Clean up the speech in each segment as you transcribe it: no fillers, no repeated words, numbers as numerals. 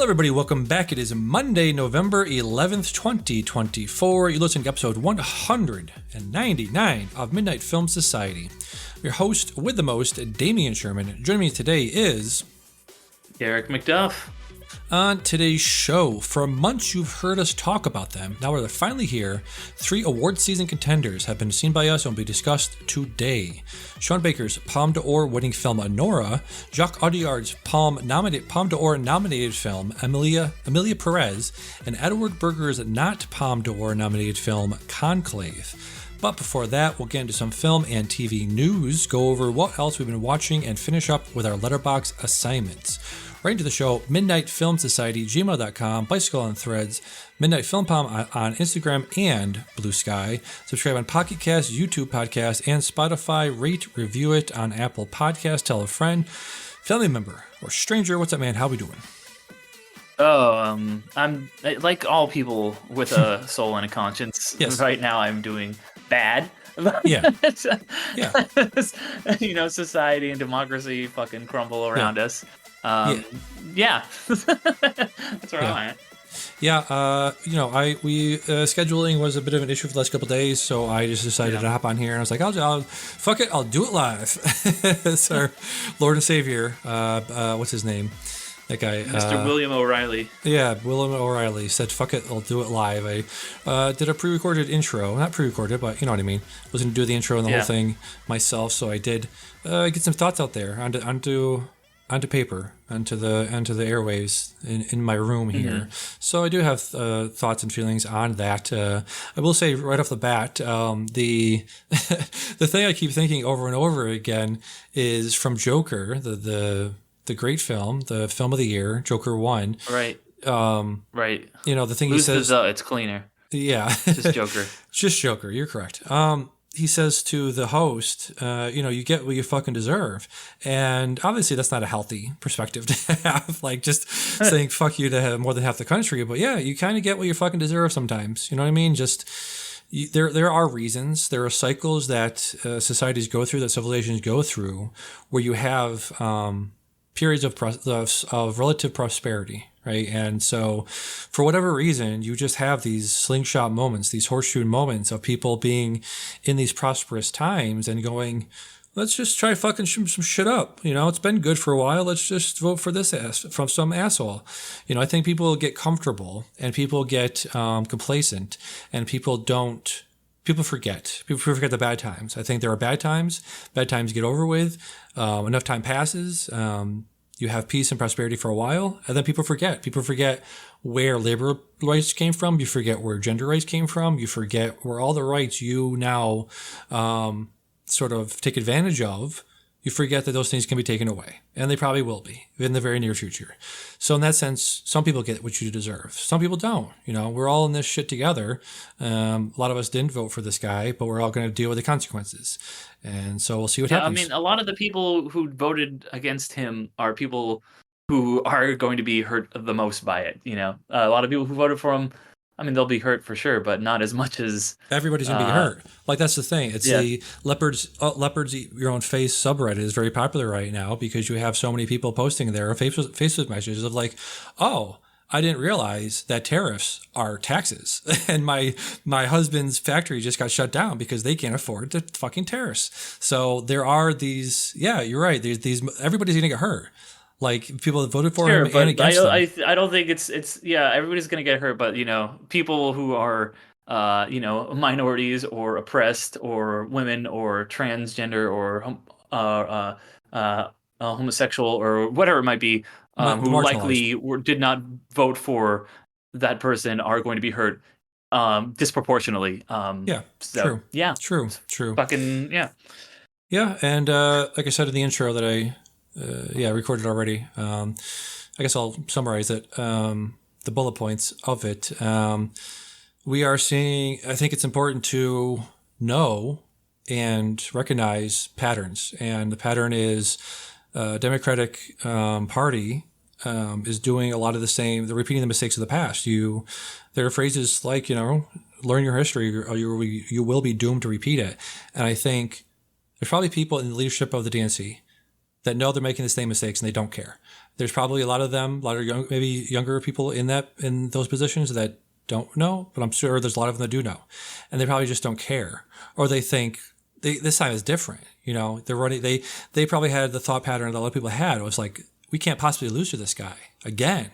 everybody. Welcome back. It is Monday, November 11th, 2024. You're listening to episode 199 of Midnight Film Society. Your host with the most, Damian Sherman. Joining me today is... Derick McDuff. On today's show, for months you've heard us talk about them. Now they're finally here. 3 award season contenders have been seen by us and will be discussed today. Sean Baker's Palme d'Or winning film Anora, Jacques Audiard's Palme d'Or nominated film Emilia Perez, and Edward Berger's not Palme d'Or nominated film Conclave. But before that, we'll get into some film and TV news, go over what else we've been watching, and finish up with our Letterboxd assignments. Right into the show, Midnight Film Society, gmail.com, Bicycle on Threads, Midnight Film Palm on Instagram and Blue Sky. Subscribe on Pocket Cast, YouTube Podcast, and Spotify. Rate, review it on Apple Podcast. Tell a friend, family member, or stranger. What's up, man? How we doing? I'm like all people with a soul and a conscience. Yes. Right now I'm doing bad. Yeah. Yeah. Society and democracy fucking crumble around us. Yeah. That's where I'm at. Yeah, scheduling was a bit of an issue for the last couple of days, so I just decided to hop on here, and I was like, I'll fuck it, I'll do it live. It's our Lord and Savior, what's his name? That guy. Mr. William O'Reilly. Yeah, William O'Reilly said, fuck it, I'll do it live. I did a pre-recorded intro, not pre-recorded, but you know what I mean. I was going to do the intro and the whole thing myself, so I did get some thoughts out there onto paper, onto the airwaves in my room here. Mm-hmm. So I do have thoughts and feelings on that. I will say right off the bat, the the thing I keep thinking over and over again is from Joker, the great film, the film of the year, Joker 1. Right. Right. The thing Lose he says, it's cleaner. Yeah. Just Joker. Just Joker. You're correct. He says to the host, you get what you fucking deserve. And obviously that's not a healthy perspective to have, like just saying fuck you to have more than half the country. But yeah, you kind of get what you fucking deserve sometimes. You know what I mean? There are reasons, there are cycles that societies go through, that civilizations go through, where you have periods of relative prosperity. Right. And so for whatever reason, you just have these slingshot moments, these horseshoe moments of people being in these prosperous times and going, let's just try fucking shoot some shit up. It's been good for a while. Let's just vote for this from some asshole. I think people get comfortable and people get complacent and people forget. People forget the bad times. I think there are bad times. Bad times get over with. Enough time passes. You have peace and prosperity for a while, and then people forget. People forget where labor rights came from. You forget where gender rights came from. You forget where all the rights you now sort of take advantage of. You forget that those things can be taken away, and they probably will be in the very near future. So in that sense, some people get what you deserve. Some people don't. We're all in this shit together. A lot of us didn't vote for this guy, but we're all going to deal with the consequences. And so we'll see what happens. I mean, a lot of the people who voted against him are people who are going to be hurt the most by it. A lot of people who voted for him, I mean, they'll be hurt for sure, but not as much as... Everybody's going to be hurt. Like, that's the thing. It's the Leopards Eat Your Own Face subreddit is very popular right now because you have so many people posting there Facebook messages of like, oh, I didn't realize that tariffs are taxes. And my husband's factory just got shut down because they can't afford the fucking tariffs. So there are these, yeah, you're right. There's these, everybody's going to get hurt. Like people that voted for him and against him. I don't think it's everybody's gonna get hurt, but people who are minorities or oppressed or women or transgender or homosexual or whatever it might be, who likely did not vote for that person are going to be hurt disproportionately. True. Yeah, true. Fucking yeah. Yeah, and like I said in the intro that I recorded already. I guess I'll summarize it. The bullet points of it. We are seeing, I think it's important to know and recognize patterns. And the pattern is Democratic Party is doing a lot of the same. They're repeating the mistakes of the past. There are phrases like, learn your history, or you will be doomed to repeat it. And I think there's probably people in the leadership of the DNC that know they're making the same mistakes and they don't care. There's probably a lot of them, a lot of maybe younger people in those positions that don't know, but I'm sure there's a lot of them that do know, and they probably just don't care, or they think this time is different. They're running. They probably had the thought pattern that a lot of people had. It was like, we can't possibly lose to this guy again.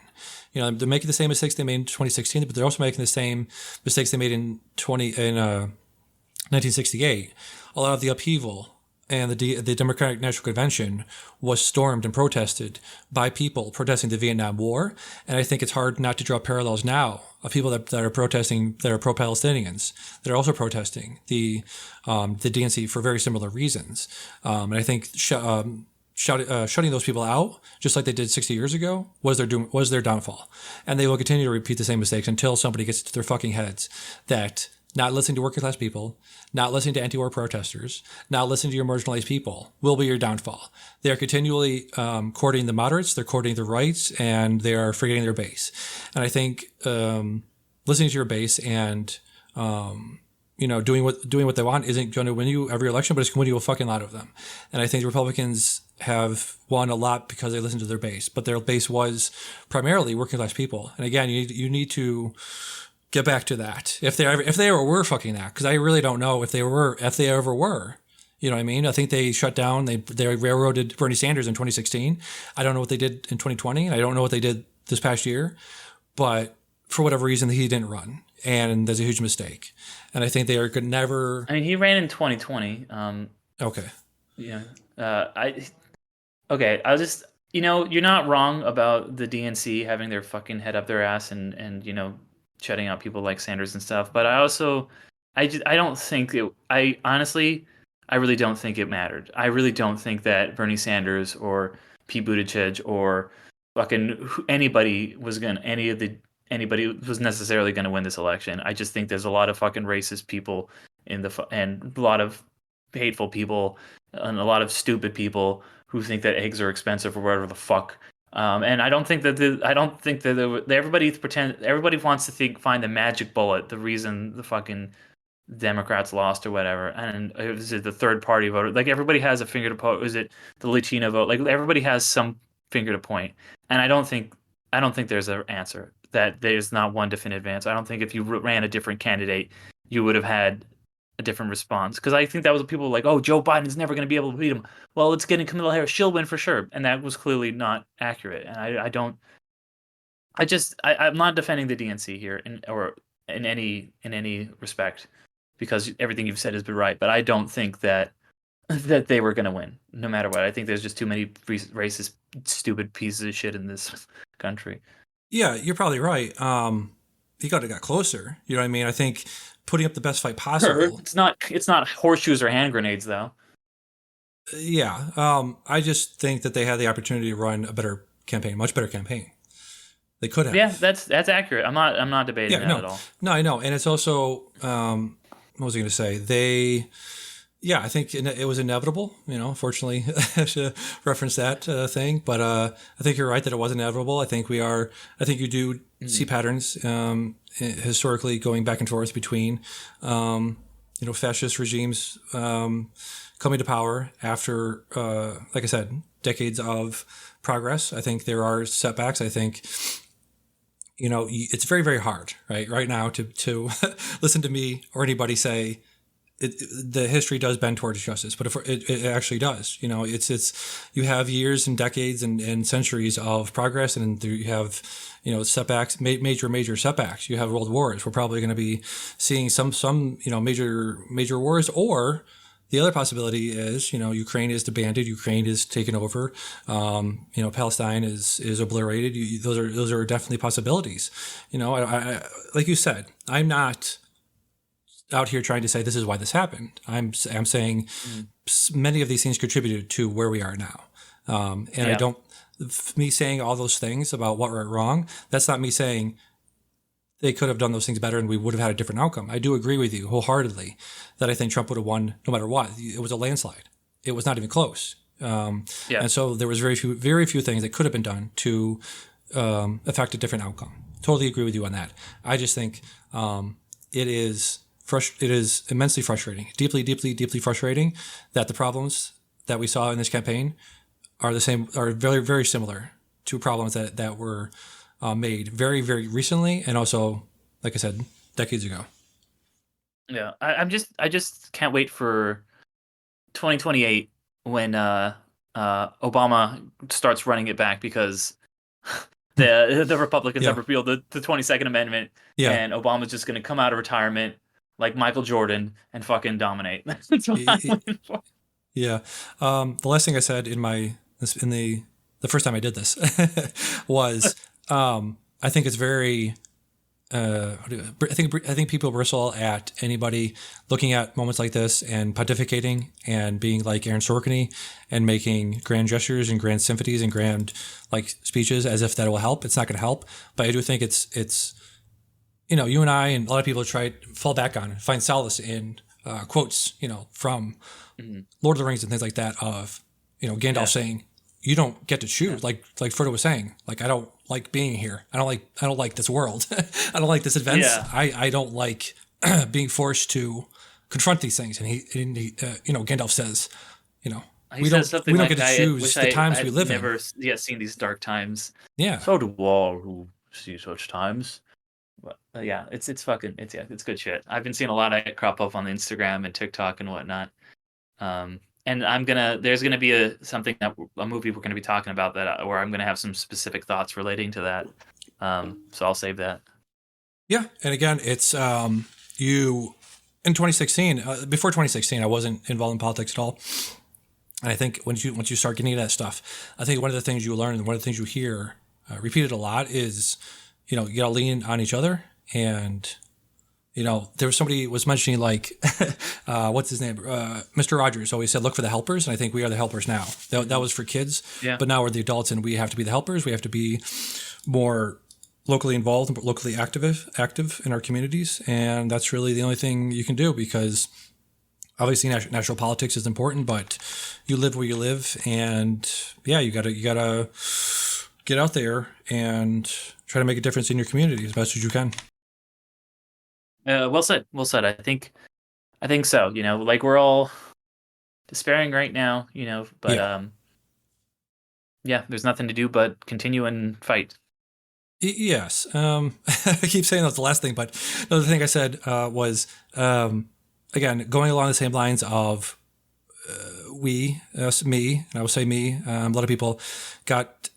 They're making the same mistakes they made in 2016, but they're also making the same mistakes they made in 1968. A lot of the upheaval and the Democratic National Convention was stormed and protested by people protesting the Vietnam War. And I think it's hard not to draw parallels now of people that are protesting, that are pro-Palestinians, that are also protesting the DNC for very similar reasons. And I think shutting those people out, just like they did 60 years ago, was their downfall. And they will continue to repeat the same mistakes until somebody gets to their fucking heads that not listening to working class people, not listening to anti-war protesters, not listening to your marginalized people will be your downfall. They are continually courting the moderates, they're courting the rights, and they are forgetting their base. And I think listening to your base and doing what they want isn't going to win you every election, but it's going to win you a fucking lot of them. And I think the Republicans have won a lot because they listened to their base, but their base was primarily working class people. And again, you need to get back to that if they ever were fucking that, because I really don't know if they ever were. You know what I mean? I think they shut down. They railroaded Bernie Sanders in 2016. I don't know what they did in 2020, and I don't know what they did this past year. But for whatever reason, he didn't run, and there's a huge mistake. And I think they could never. I mean, he ran in 2020. Okay. Yeah. Okay. I'll just. You're not wrong about the DNC having their fucking head up their ass and shutting out people like Sanders and stuff. But I don't think it. I really don't think it mattered. I really don't think that Bernie Sanders or Pete Buttigieg or fucking anybody was necessarily going to win this election. I just think there's a lot of fucking racist people and a lot of hateful people and a lot of stupid people who think that eggs are expensive or whatever the fuck. And I don't think that everybody wants to find the magic bullet, the reason the fucking Democrats lost or whatever. And is it the third party voter? Like, everybody has a finger to point. Is it the Latino vote? Like, everybody has some finger to point. And I don't think there's an answer, that there's not one definitive answer. I don't think if you ran a different candidate, you would have had a different response. Because I think that was people like, oh, Joe Biden's never going to be able to beat him. Well, it's getting Kamala Harris. She'll win for sure. And that was clearly not accurate. And I'm not defending the DNC here in any respect, because everything you've said has been right. But I don't think that they were going to win no matter what. I think there's just too many racist, stupid pieces of shit in this country. Yeah, you're probably right. He got closer. You know what I mean? I think putting up the best fight possible. Sure. It's not horseshoes or hand grenades, though. Yeah. I just think that they had the opportunity to run a better campaign, much better campaign. They could have. Yeah, that's accurate. I'm not debating that at all. No, I know. And it's also, what was I going to say? I think it was inevitable, fortunately, I should reference that thing. But I think you're right that it was inevitable. I think you do see patterns historically going back and forth between, fascist regimes coming to power after, like I said, decades of progress. I think there are setbacks. I think, it's very, very hard right now to listen to me or anybody say, the history does bend towards justice, but it actually does. It's you have years and decades and centuries of progress, and you have setbacks, major setbacks. You have world wars. We're probably going to be seeing some major wars, or the other possibility is Ukraine is disbanded, Ukraine is taken over, Palestine is obliterated. Those are definitely possibilities. I like you said, I'm not out here trying to say this is why this happened. I'm saying many of these things contributed to where we are now. I don't, me saying all those things about what went wrong, that's not me saying they could have done those things better and we would have had a different outcome. I do agree with you wholeheartedly that I think Trump would have won no matter what. It was a landslide. It was not even close. And so there was very few things that could have been done to affect a different outcome. Totally agree with you on that. I just think it is immensely frustrating, deeply, deeply, deeply frustrating that the problems that we saw in this campaign are very, very similar two problems that were made very, very recently, and also, like I said, decades ago. Yeah, I just can't wait for 2028 when Obama starts running it back, because the Republicans Yeah, have repealed the 22nd Amendment, yeah, and Obama's just going to come out of retirement like Michael Jordan and fucking dominate. That's what I'm Y- waiting for. yeah. The last thing I said in the first time I did this was I think it's very I think people bristle at anybody looking at moments like this and pontificating and being like Aaron Sorkin and making grand gestures and grand symphonies and grand like speeches as if that will help. It's not going to help, but I do think it's you and I and a lot of people try to fall back on find solace in quotes from Lord of the Rings and things like that of Gandalf saying, you don't get to choose. Like Frodo was saying, like, I don't like being here. I don't like this world. I don't like this events. Yeah. I don't like being forced to confront these things. And he Gandalf says, He we says don't something like, get to I choose wish the times we I've live never in. yet seen these dark times. Yeah. So do all who see such times. But yeah, it's it's good shit. I've been seeing a lot of it crop up on the Instagram and TikTok and whatnot. And there's gonna be a movie we're gonna be talking about that where I'm gonna have some specific thoughts relating to that. So I'll save that. Yeah. And again, it's you in 2016, before 2016, I wasn't involved in politics at all. And I think once you start getting into that stuff, I think one of the things you learn and one of the things you hear repeated a lot is, you gotta lean on each other. And, there was somebody was mentioning like, what's his name? Mr. Rogers always said, look for the helpers. And I think we are the helpers now. That was for kids, Yeah. but now we're the adults and we have to be the helpers. We have to be more locally involved, locally active in our communities. And that's really the only thing you can do, because obviously national politics is important, but you live where you live. And yeah, you gotta get out there and try to make a difference in your community as best as you can. Well said. Well said. I think so. Like, we're all despairing right now. But Yeah. yeah, there's nothing to do but continue and fight. Yes. I keep saying that's the last thing, but another thing I said was, again, going along the same lines of me, and I will say me, a lot of people got,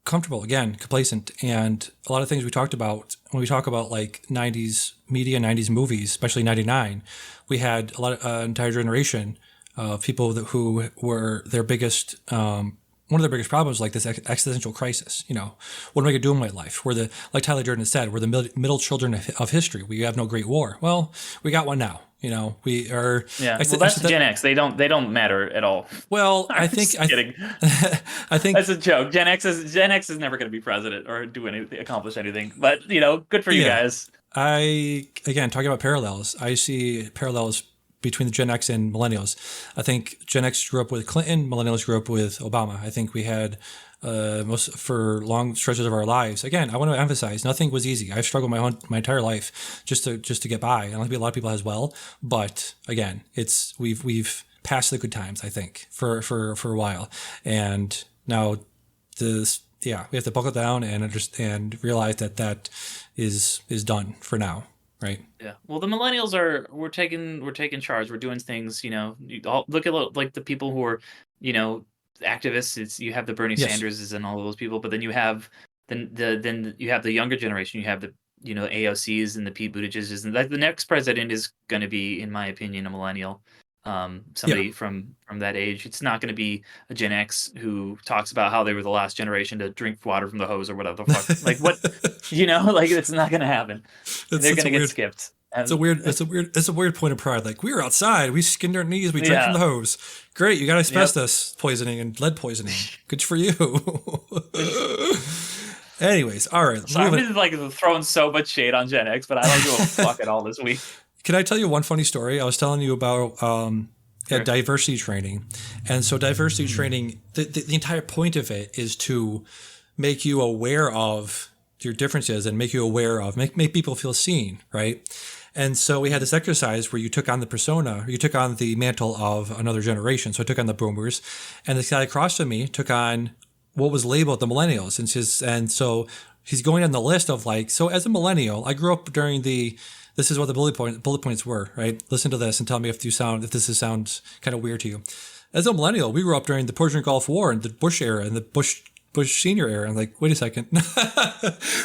comfortable, again, complacent. And a lot of things we talked about when we talk about like 90s media, 90s movies, especially 99, we had a lot of entire generation of people who were their biggest, one of their biggest problems, like this existential crisis. What am I going to do in my life? We're like Tyler Durden said, we're the middle children of history. We have no great war. Well, we got one now. We are. Yeah. Well, that's Gen X. They don't matter at all. Well, I'm just kidding. I think That's a joke. Gen X is never going to be president or accomplish anything. But good for you guys. Again, talking about parallels, I see parallels between the Gen X and millennials. I think Gen X grew up with Clinton, millennials grew up with Obama. I think we had for long stretches of our lives. Again, I want to emphasize, nothing was easy. I've struggled my entire life just to get by. And I think a lot of people as well. But again, we've passed the good times, I think, for a while. And now we have to buckle down and understand, realize that is done for now. Right. Yeah. Well, the millennials we're taking charge. We're doing things. Look at like the people who are, activists. You have the Bernie Yes. Sanderses and all those people, but then you have then you have the younger generation. You have the AOCs and the Pete Buttigiegs, and like the next president is going to be, in my opinion, a millennial. Somebody from that age. It's not going to be a Gen X who talks about how they were the last generation to drink water from the hose or whatever the fuck. Like, what, like, it's not going to happen. They're going to get skipped. And It's a weird point of pride. Like, we were outside, we skinned our knees, we drank from the hose. Great, you got asbestos poisoning and lead poisoning. Good for you. Anyways, all right. So I've been like throwing so much shade on Gen X, but I don't give a fuck at all this week. Can I tell you one funny story? I was telling you about diversity training. And so diversity training, the entire point of it is to make you aware of your differences and make you aware of, make people feel seen, right? And so we had this exercise where you took on the persona, you took on the mantle of another generation. So I took on the boomers, and this guy across from me took on what was labeled the millennials, and so he's going on the list of like, so as a millennial, I grew up during the. This is what the bullet points were, right? Listen to this and tell me if sounds kind of weird to you. As a millennial, we grew up during the Persian Gulf War and the Bush era and the Bush Senior era. I'm like, wait a second.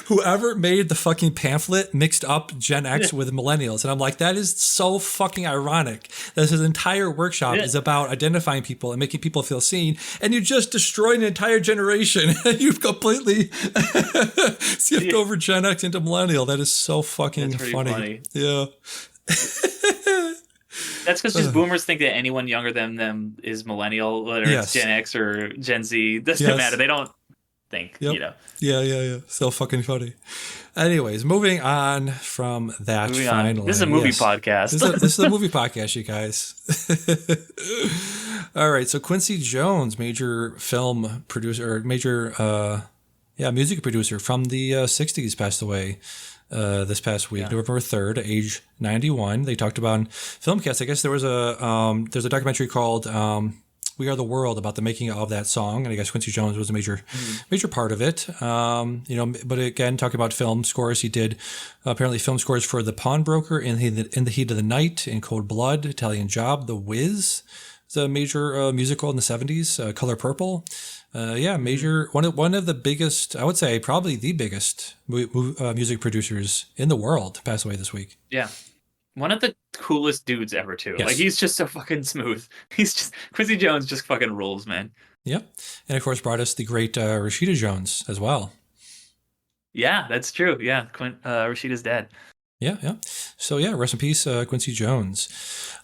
Whoever made the fucking pamphlet mixed up Gen X with millennials. And I'm like, that is so fucking ironic. This entire workshop is about identifying people and making people feel seen. And you just destroyed an entire generation. You've completely skipped over Gen X into millennial. That is so fucking funny. Yeah. That's because just boomers think that anyone younger than them is millennial, whether it's Gen X or Gen Z. Doesn't matter. They don't think, Yeah. So fucking funny. Anyways, moving on from that. Finally, this is a movie podcast. This is a movie podcast, you guys. All right. So Quincy Jones, major film producer, or major music producer from the 60s, passed away this past week, November 3rd, age 91. They talked about Filmcast. I guess there was there's a documentary called We Are the World about the making of that song, and I guess Quincy Jones was a major part of it. But again, talking about film scores, he did apparently film scores for The Pawnbroker, In the Heat of the Night, In Cold Blood, Italian Job, The Wiz. It's a major musical in the 70s, Color Purple. Major one of the biggest, I would say probably the biggest music producers in the world passed away this week. Yeah. One of the coolest dudes ever too. Yes. Like he's just so fucking smooth. Quincy Jones just fucking rules, man. Yep. And of course brought us the great Rashida Jones as well. Yeah, that's true. Yeah. Rashida's dead. Yeah. So rest in peace, Quincy Jones.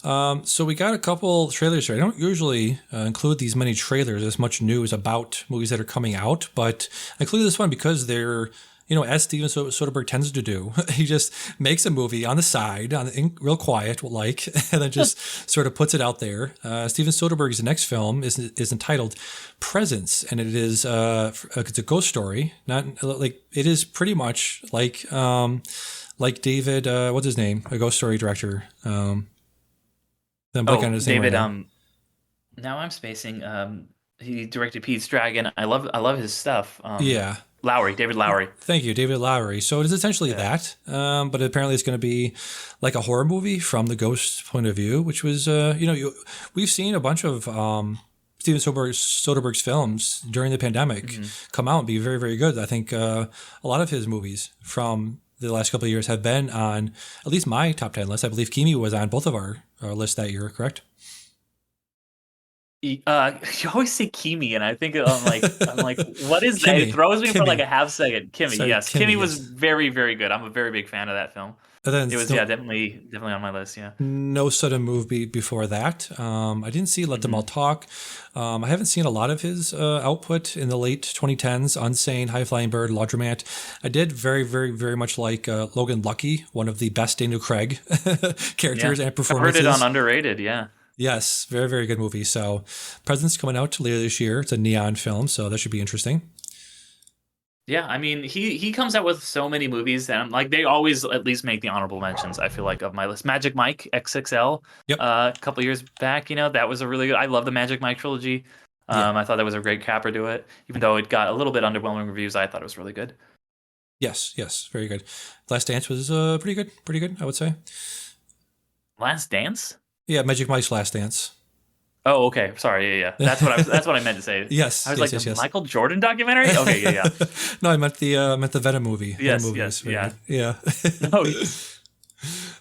So we got a couple trailers here. I don't usually include these many trailers, as much news about movies that are coming out, but I included this one because they're, as Steven Soderbergh tends to do. He just makes a movie on the side, real quiet, and then just sort of puts it out there. Steven Soderbergh's next film is entitled Presence, and it is it's a ghost story. Not like it is pretty much like David, what's his name? A ghost story director. I'm blanking on his name David. right now I'm spacing. He directed Pete's Dragon. I love his stuff. David Lowery. Thank you, David Lowery. So it is essentially that, but apparently it's going to be like a horror movie from the ghost point of view, which was, we've seen a bunch of Steven Soderbergh's films during the pandemic come out and be very, very good. I think a lot of his movies from the last couple of years have been on at least my top 10 list. I believe Kimi was on both of our lists that year, correct? You always say Kimi, and I think I'm like, what is that? It throws me for like a half second. Kimi was very, very good. I'm a very big fan of that film. It was definitely on my list. Yeah. No sudden move before that. I didn't see Let Them All Talk. I haven't seen a lot of his output in the late 2010s. Unsane, High Flying Bird, Laundromat. I did very, very, very much like Logan Lucky, one of the best Daniel Craig characters and performances. I heard it on Underrated. Yeah. Yes, very, very good movie. So, Presence coming out later this year. It's a neon film, so that should be interesting. Yeah, I mean, he comes out with so many movies that I'm like, they always at least make the honorable mentions, I feel like, of my list. Magic Mike XXL, a couple years back, that was a really good. I love the Magic Mike trilogy. I thought that was a great capper to it, even though it got a little bit underwhelming reviews. I thought it was really good. Yes, very good. Last Dance was pretty good, I would say. Last Dance? Yeah, Magic Mike's Last Dance. Oh, okay. Sorry. Yeah. That's what I meant to say. Yes. I was the Michael Jordan documentary? Okay. Yeah. No, I meant the Venom movie. Yes. Venom yes. Yeah.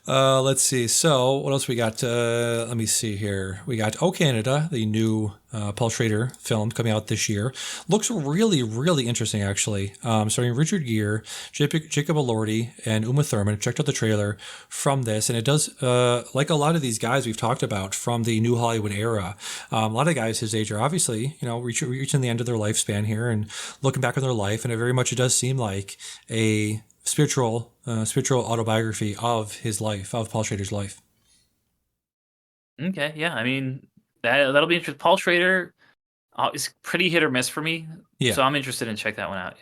Let's see. So what else we got? Let me see here. We got Oh Canada, the new Paul Schrader film coming out this year. Looks really, really interesting, actually. Starring Richard Gere, Jacob Elordi, and Uma Thurman. Checked out the trailer from this, and it does, like a lot of these guys we've talked about from the New Hollywood era, a lot of guys his age are obviously, reaching the end of their lifespan here and looking back on their life, and it does seem like a spiritual autobiography of his life, of Paul Schrader's life. Okay, yeah, I mean that'll be interesting. Paul Schrader is pretty hit or miss for me, so I'm interested in check that one out.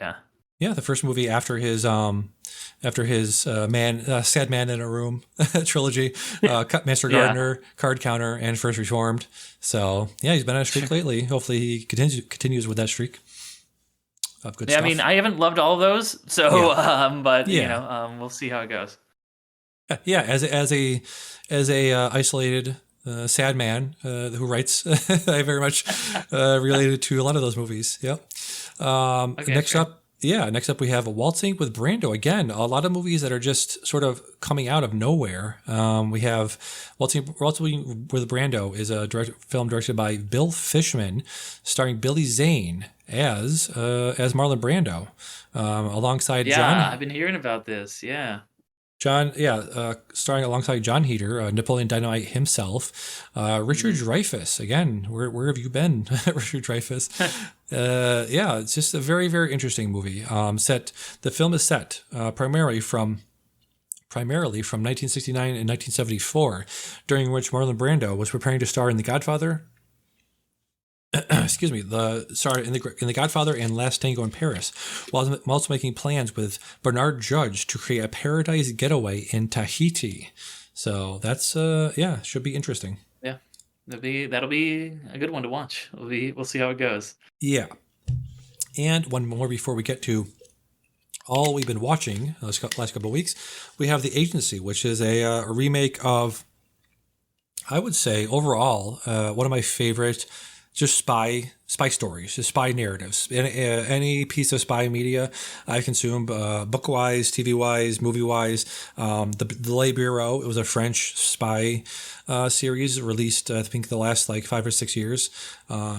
Yeah, the first movie after his Sad Man in a Room trilogy, Master Gardener, Card Counter, and First Reformed. So yeah, he's been on a streak lately. Hopefully he continues with that streak. of good Yeah, I mean, stuff. I haven't loved all of those, so Yeah, but yeah, we'll see how it goes. yeah. As a isolated sad man who writes, I very much related to a lot of those movies. Yep. Okay, Next sure. up, yeah, next up we have Waltzing with Brando. Again, a lot of movies that are just sort of coming out of nowhere. We have Waltzing with Brando is a film directed by Bill Fishman, starring Billy Zane as Marlon Brando, alongside Yeah, I've been hearing about this. Yeah. Starring alongside John Heater, Napoleon Dynamite himself, Richard Hmm. Dreyfuss. Again, where have you been, Richard Dreyfuss? Yeah, it's just a very very interesting movie. The film is set primarily from 1969 and 1974, during which Marlon Brando was preparing to star in The Godfather. Excuse me, the sorry in the Godfather and Last Tango in Paris, while also making plans with Bernard Judge to create a paradise getaway in Tahiti. So that's yeah, should be interesting. Yeah. That'll be a good one to watch. We'll see how it goes. Yeah, and one more before we get to all we've been watching last couple of weeks. We have The Agency, which is a remake of, I would say, overall, one of my favorite just spy stories, just spy narratives. Any piece of spy media I consume, book wise, TV wise, movie wise. The Le Bureau, it was a French spy series released, I think, the last like 5 or 6 years.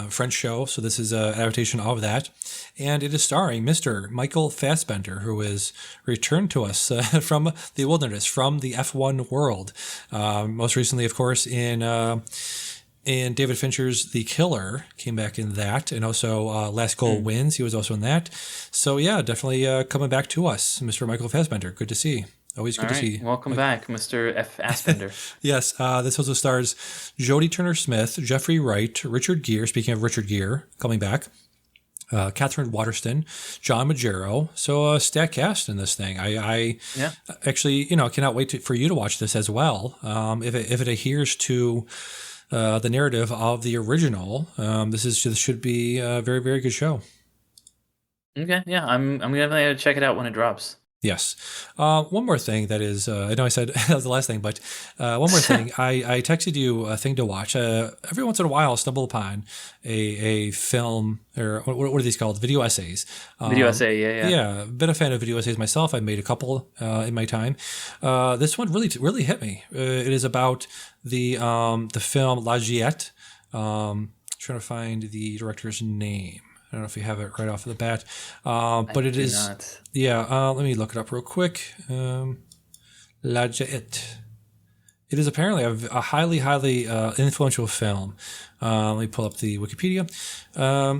French show, so this is an adaptation of that, and it is starring Mr. Michael Fassbender, who is returned to us from the wilderness, from the F1 world. Most recently, of course, in David Fincher's The Killer, came back in that, and also Last Goal Wins. He was also in that. So yeah, definitely coming back to us, Mr. Michael Fassbender. Good to see. Always All good to right. see. Welcome back, Mr. F. Aspender. Yes, this also stars Jodie Turner-Smith, Jeffrey Wright, Richard Gere. Speaking of Richard Gere, coming back. Catherine Waterston, John Magaro. So stat cast in this thing. I Yeah. actually, cannot wait for you to watch this as well. If it adheres to the narrative of the original, this should be a very very good show. Okay. Yeah. I'm gonna check it out when it drops. Yes. One more thing that is, I know I said that was the last thing, but one more thing. I texted you a thing to watch. Every once in a while, I'll stumble upon a film, or what are these called? Video essays. Video essay. Yeah. Yeah. Yeah, been a fan of video essays myself. I made a couple in my time. This one really hit me. It is about the film La Giette. Trying to find the director's name. I don't know if you have it right off the bat, but it Do is. not. Yeah, let me look it up real quick. La Giette. It is apparently a highly influential film. Let me pull up the Wikipedia.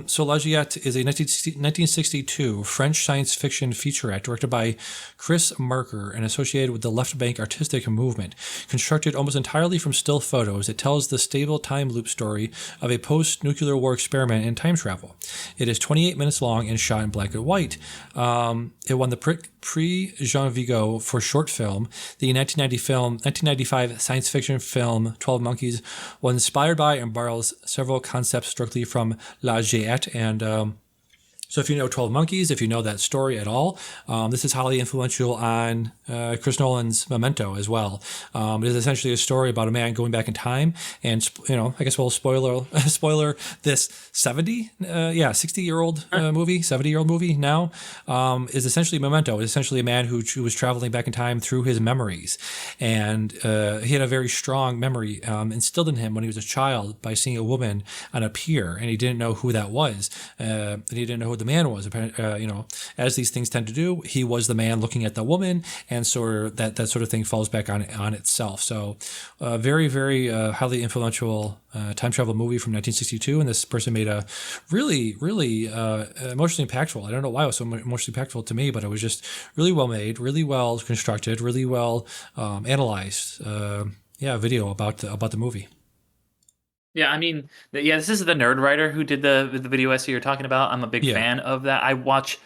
So La Giette is a 1962 French science fiction featurette directed by Chris Marker and associated with the left bank artistic movement. Constructed almost entirely from still photos, it tells the stable time loop story of a post-nuclear war experiment in time travel. It is 28 minutes long and shot in black and white. It won the Prix Jean Vigo for short film. The 1995 science fiction film 12 Monkeys was inspired by and borrows several concepts directly from La Giette. And so if you know 12 Monkeys, if you know that story at all, this is highly influential on Chris Nolan's Memento as well. It is essentially a story about a man going back in time, and I guess we'll spoiler this 60-year-old movie, 70-year-old movie now, is essentially Memento. It's essentially a man who was traveling back in time through his memories, and he had a very strong memory instilled in him when he was a child by seeing a woman on a pier, and he didn't know who that was, and he didn't know who the man was. As these things tend to do, he was the man looking at the woman, and so that sort of thing falls back on itself. So, very very highly influential time travel movie from 1962, and this person made a really emotionally impactful. I don't know why it was so emotionally impactful to me, but it was just really well made, really well constructed, really well analyzed. Video about the movie. Yeah, I mean, this is the Nerd Writer who did the video essay you're talking about. I'm a big Yeah. fan of that. I watch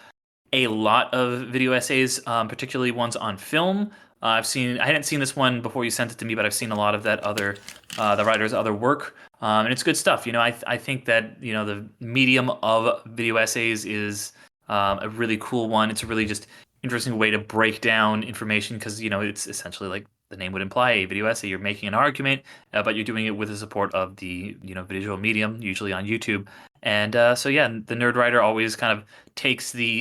a lot of video essays, particularly ones on film. I hadn't seen this one before you sent it to me, but I've seen a lot of that the writer's other work, and it's good stuff. I think that the medium of video essays is a really cool one. It's a really just interesting way to break down information because it's essentially like the name would imply a video essay. You're making an argument, but you're doing it with the support of the visual medium, usually on YouTube. And so yeah, the nerd writer always kind of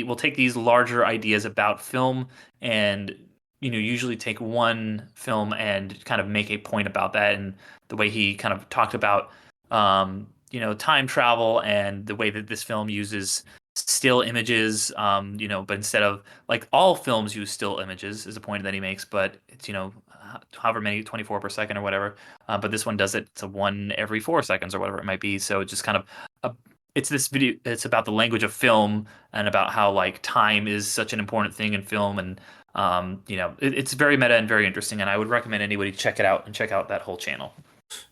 will take these larger ideas about film and usually take one film and kind of make a point about that. And the way he kind of talked about time travel and the way that this film uses still images, but instead of like all films use still images is a point that he makes, but it's, however many, 24 per second or whatever. But this one does it to one every 4 seconds or whatever it might be. So it's just kind of a, it's this video, it's about the language of film and about how like time is such an important thing in film. And, it's very meta and very interesting. And I would recommend anybody check it out and check out that whole channel.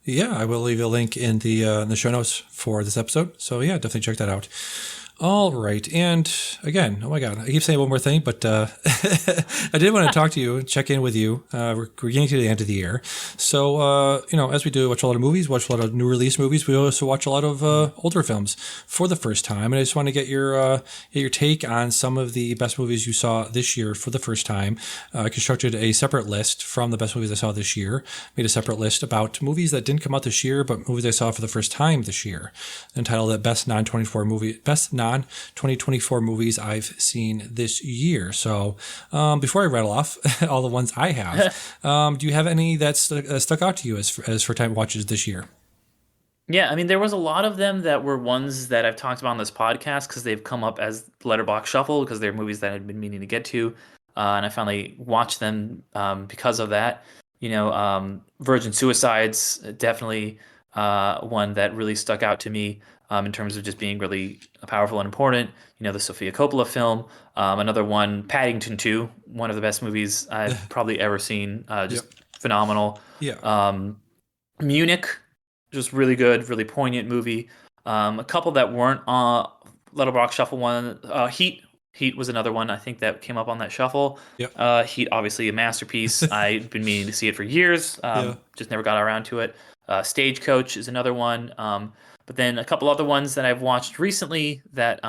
Yeah, I will leave a link in the show notes for this episode. So yeah, definitely check that out. All right. And again, oh my God, I keep saying one more thing, but I did want to talk to you, check in with you. We're getting to the end of the year. So, as we do watch a lot of movies, watch a lot of new release movies, we also watch a lot of older films for the first time. And I just want to get your take on some of the best movies you saw this year for the first time. I constructed a separate list from the best movies I saw this year, made a separate list about movies that didn't come out this year, but movies I saw for the first time this year, entitled it Best Non-2024 Movies I've Seen This Year. So before I rattle off all the ones I have, do you have any that stuck out to you as for time watches this year? Yeah, I mean, there was a lot of them that were ones that I've talked about on this podcast because they've come up as Letterboxd Shuffle because they're movies that I'd been meaning to get to, and I finally watched them because of that. Virgin Suicides, definitely one that really stuck out to me in terms of just being really powerful and important. The Sofia Coppola film. Another one, Paddington 2, one of the best movies I've probably ever seen. Just phenomenal. Yeah. Munich, just really good, really poignant movie. A couple that weren't Letterboxd Shuffle one. Heat. Heat was another one I think that came up on that shuffle. Yep. Heat, obviously a masterpiece. I've been meaning to see it for years. Just never got around to it. Stagecoach is another one. But then a couple other ones that I've watched recently that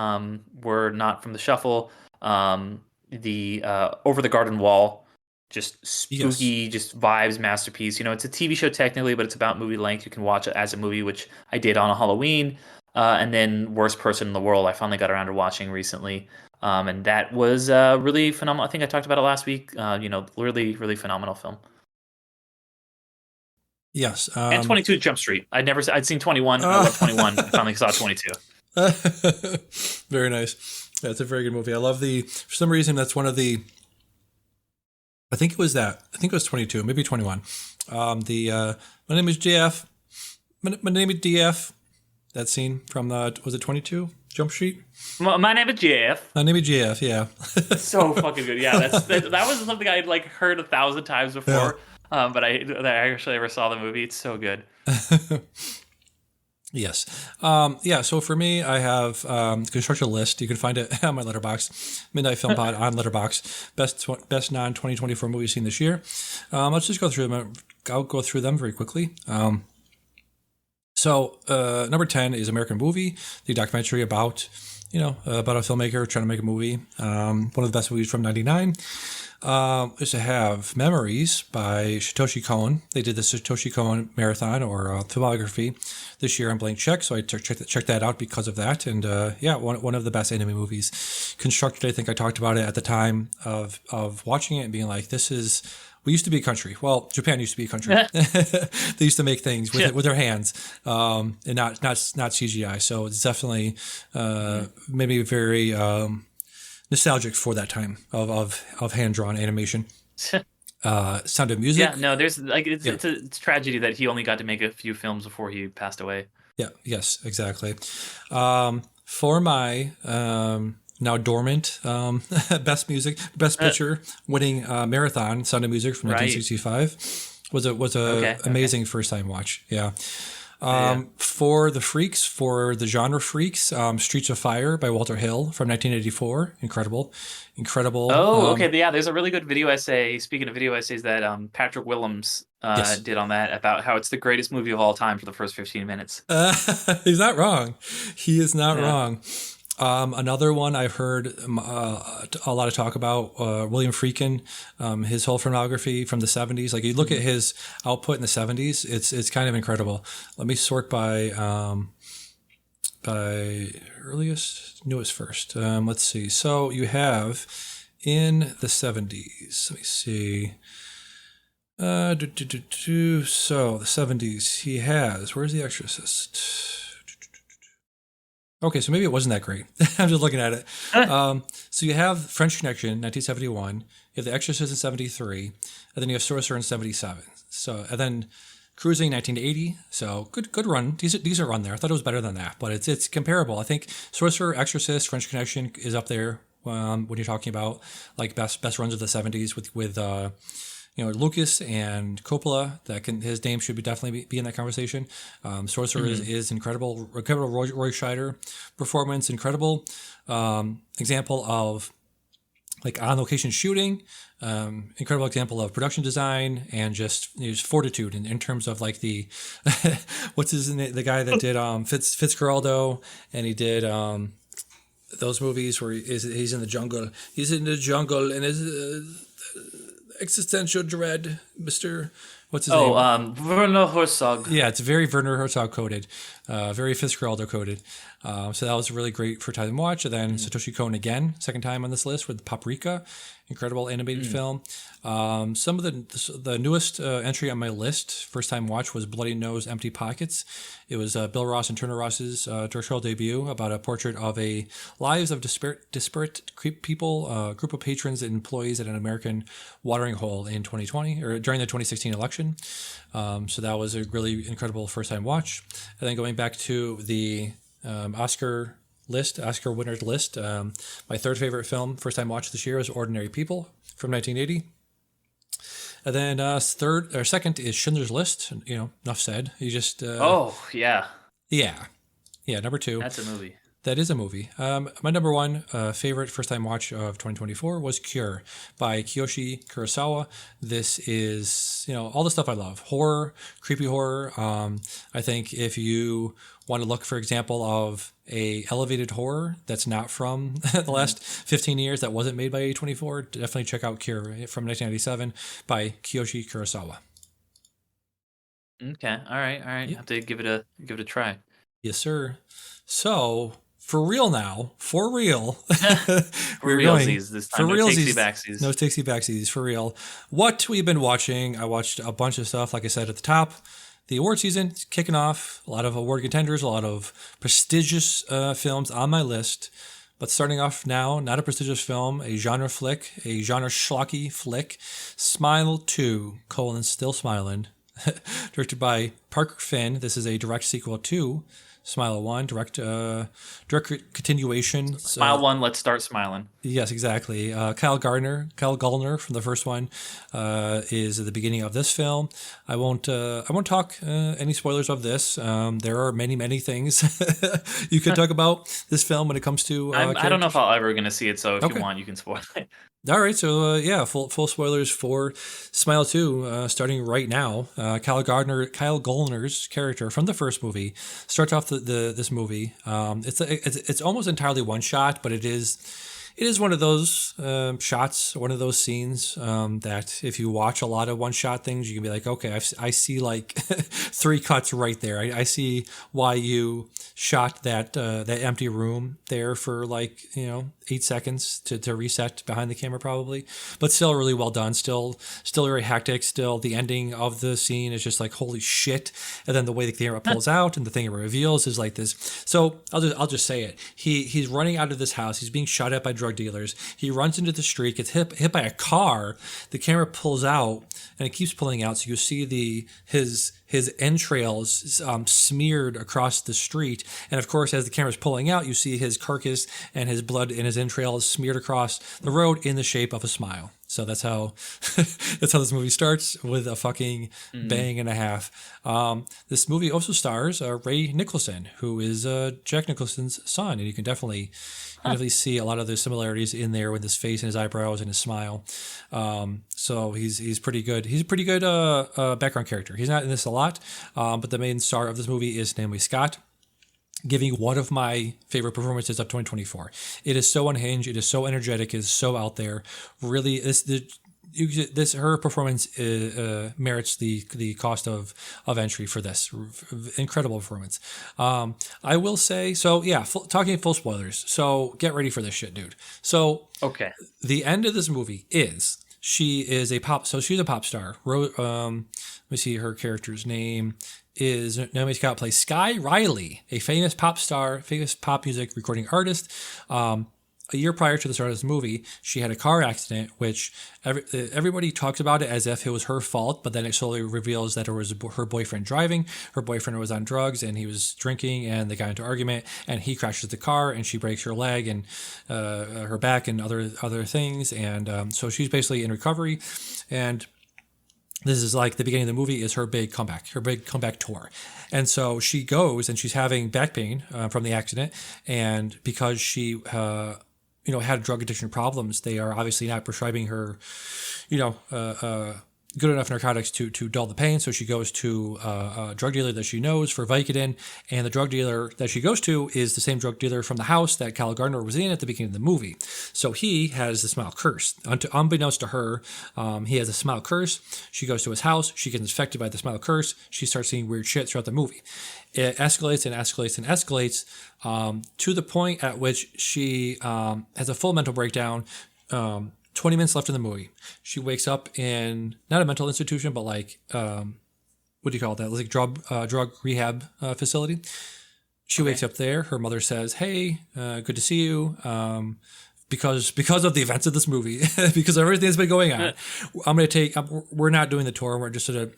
were not from the shuffle. The Over the Garden Wall, just spooky, just vibes masterpiece. It's a TV show technically, but it's about movie length. You can watch it as a movie, which I did on a Halloween. And then Worst Person in the World, I finally got around to watching recently. And that was really phenomenal. I think I talked about it last week. Really, really phenomenal film. Yes. And 22 Jump Street. I'd seen 21. I love 21. I finally saw 22. Very nice. That's a very good movie. I love for some reason, that's one of the, I think it was 22, maybe 21. My name is JF. My name is DF. That scene from was it 22 Jump Street? My name is Jeff. My name is JF. Yeah. So fucking good. Yeah, that was something I'd like heard 1,000 times before. Yeah. But I actually ever saw the movie. It's so good. Yes. So for me, I have constructed a list. You can find it on my Letterboxd, Midnight Film Pod on Letterboxd. Best non-2024 movies seen this year. Let's just go through them. I'll go through them very quickly. So number 10 is American Movie, the documentary about a filmmaker trying to make a movie. One of the best movies from '99. Is to have Memories by Satoshi Kon. They did the Satoshi Kon marathon or filmography this year on Blank Check, so I checked that out because of that. And one of the best anime movies constructed. I think I talked about it at the time of watching it and being like, we used to be a country. Well, Japan used to be a country. They used to make things with their hands, and not CGI. So it's definitely made me very nostalgic for that time of hand drawn animation. Sound of Music. Yeah, no, there's it's a tragedy that he only got to make a few films before he passed away. Yeah. Yes. Exactly. For my now dormant best picture winning marathon, Sound of Music from 1965 was a amazing first time watch. Yeah. For the freaks, for the genre freaks, Streets of Fire by Walter Hill from 1984. Incredible. Oh, okay. Yeah, there's a really good video essay. Speaking of video essays, that Patrick Willems did on that about how it's the greatest movie of all time for the first 15 minutes. He's not wrong. He is not wrong. Another one I've heard a lot of talk about, William Friedkin, his whole filmography from the 70s. Like you look at his output in the 70s, it's kind of incredible. Let me sort by earliest, newest first. Let's see. So you have in the 70s, let me see. So the 70s, he has, where's The Exorcist? Okay, so maybe it wasn't that great. I'm just looking at it. So you have French Connection, 1971. You have The Exorcist in 73, and then you have Sorcerer in 77. So and then Cruising 1980. So good run, decent run there. I thought it was better than that, but it's comparable. I think Sorcerer, Exorcist, French Connection is up there when you're talking about like best runs of the 70s with Lucas and Coppola. His name should definitely be in that conversation. Sorcerer is incredible. Incredible Roy Scheider performance. Incredible example of like on location shooting. Incredible example of production design and just fortitude in terms of like the what's his name? The guy that did Fitzcarraldo, and he did those movies where he's in the jungle. He's in the jungle and is. Existential dread, Mr. What's his name? Werner Herzog. Yeah, it's very Werner Herzog coded, very Fitzcarraldo coded. So that was a really great first time watch. And then Satoshi Kon again, second time on this list with Paprika, incredible animated film. Some of the newest entry on my list, first time watch, was Bloody Nose, Empty Pockets. It was Bill Ross and Turner Ross's directorial debut about a portrait of lives of disparate people, group of patrons and employees at an American watering hole in 2020 or during the 2016 election. So that was a really incredible first time watch. And then going back to the Oscar winners list. My third favorite film, first time watch this year, is Ordinary People from 1980. And then second is Schindler's List. Enough said. You just yeah, number two. That's a movie. That is a movie. My number one favorite first time watch of 2024 was Cure by Kiyoshi Kurosawa. This is all the stuff I love: horror, creepy horror. I think if you want to look for example of a elevated horror that's not from the last 15 years, that wasn't made by A24, definitely check out Cure from 1997 by Kiyoshi Kurosawa. Okay, all right. Yeah. I have to give it a try. Yes, sir. So for real now, for real. For realsies this time. No takesy backsies. No takesy backsies, for real. What we've been watching, I watched a bunch of stuff, like I said at the top. The award season is kicking off. A lot of award contenders, a lot of prestigious films on my list. But starting off now, not a prestigious film, a genre flick, a genre schlocky flick, Smile 2, Still Smiling, directed by Parker Finn. This is a direct sequel to Smile 1, direct continuation. Smile 1, let's start smiling. Yes, exactly. Kyle Gallner from the first one is at the beginning of this film. I won't talk any spoilers of this. There are many things you could talk about this film when it comes to. I don't know if I'll ever going to see it, so if you want, you can spoil it. All right, so full spoilers for Smile 2 starting right now. Kyle Gallner's character from the first movie starts off this movie. It's almost entirely one shot, but it is one of those shots, one of those scenes that if you watch a lot of one shot things, you can be like, okay, I see like 3 cuts right there. I see why you shot that empty room there for 8 seconds to reset behind the camera probably, but still really well done. Still very hectic. Still the ending of the scene is just like, holy shit. And then the way the camera pulls out and the thing it reveals is like this. So I'll just say it. He's running out of this house. He's being shot at by drug dealers. He runs into the street, gets hit by a car. The camera pulls out and it keeps pulling out. So you see his entrails smeared across the street. And of course, as the camera's pulling out, you see his carcass and his blood and his entrails smeared across the road in the shape of a smile. So that's how this movie starts, with a fucking bang and a half. This movie also stars Ray Nicholson, who is Jack Nicholson's son, and you can definitely see a lot of the similarities in there with his face and his eyebrows and his smile. So he's pretty good. He's a pretty good background character. He's not in this a lot, but the main star of this movie is Naomi Scott. giving one of my favorite performances of 2024. It is so unhinged. It is so energetic. It is so out there. Really, her performance merits the cost of entry for this incredible performance. I will say so. Yeah, talking full spoilers. So get ready for this shit, dude. So Okay. the end of this movie is she is a pop. So she's a pop star. Let me see her character's name. Is Naomi Scott plays Sky Riley, a famous pop star, famous pop music recording artist. A year prior to the start of this movie, she had a car accident, which everybody talks about it as if it was her fault, but then it slowly reveals that it was her boyfriend driving. Her boyfriend was on drugs and he was drinking, and they got into an argument, and he crashes the car, and she breaks her leg and her back and other things, and so she's basically in recovery, and this is like the beginning of the movie is her big comeback tour. And so she goes and she's having back pain from the accident. And because she, had drug addiction problems, they are obviously not prescribing her, good enough narcotics to dull the pain. So she goes to a drug dealer that she knows for Vicodin, and the drug dealer that she goes to is the same drug dealer from the house that Kyle Gardner was in at the beginning of the movie. So he has the smile curse. Unbeknownst to her, he has a smile curse. She goes to his house. She gets infected by the smile curse. She starts seeing weird shit throughout the movie. It escalates and escalates and escalates to the point at which she has a full mental breakdown. 20 minutes left in the movie. She wakes up in not a mental institution, but like what do you call that? Like drug rehab facility. She wakes up there. Her mother says, "Hey, good to see you." Because of the events of this movie, because everything that's been going on, we're not doing the tour. We're just gonna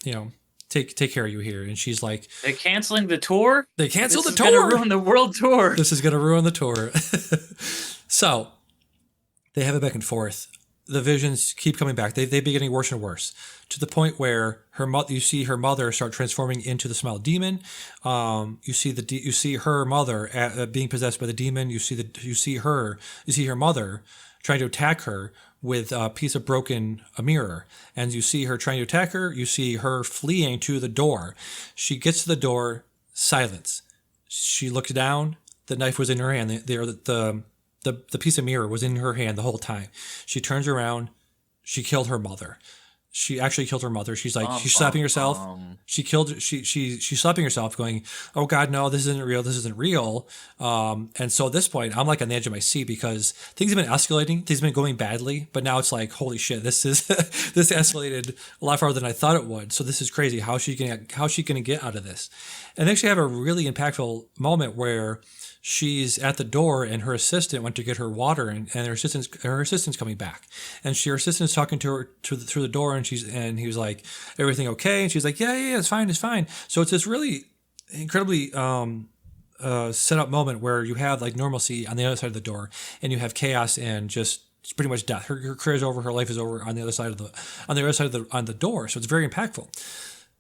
take care of you here. And she's like, they're canceling the tour. They canceled the tour. This is gonna ruin the world tour. This is gonna ruin the tour. So they have it back and forth. The visions keep coming back. They be getting worse and worse to the point where you see her mother start transforming into the smile demon. You see her mother being possessed by the demon. You see her mother trying to attack her with a piece of a mirror, and you see her trying to attack her. You see her fleeing to the door. She gets to the door. Silence. She looks down. The knife was in her hand. The piece of mirror was in her hand the whole time. She turns around. She killed her mother. She actually killed her mother. She's like, she's slapping herself. She's slapping herself going, "Oh God, no, this isn't real. This isn't real." And so at this point, I'm like on the edge of my seat because things have been escalating. Things have been going badly, but now it's like, holy shit, this escalated a lot farther than I thought it would. So this is crazy. How's she gonna get out of this? And they actually have a really impactful moment where she's at the door and her assistant went to get her water, and her assistant's coming back, and her assistant's talking to her through the door, and he was like, "Everything okay?" And she's like, yeah, it's fine. So it's this really incredibly set up moment where you have like normalcy on the other side of the door, and you have chaos and just pretty much death. Her career's over, her life is over on the other side of the door. So it's very impactful.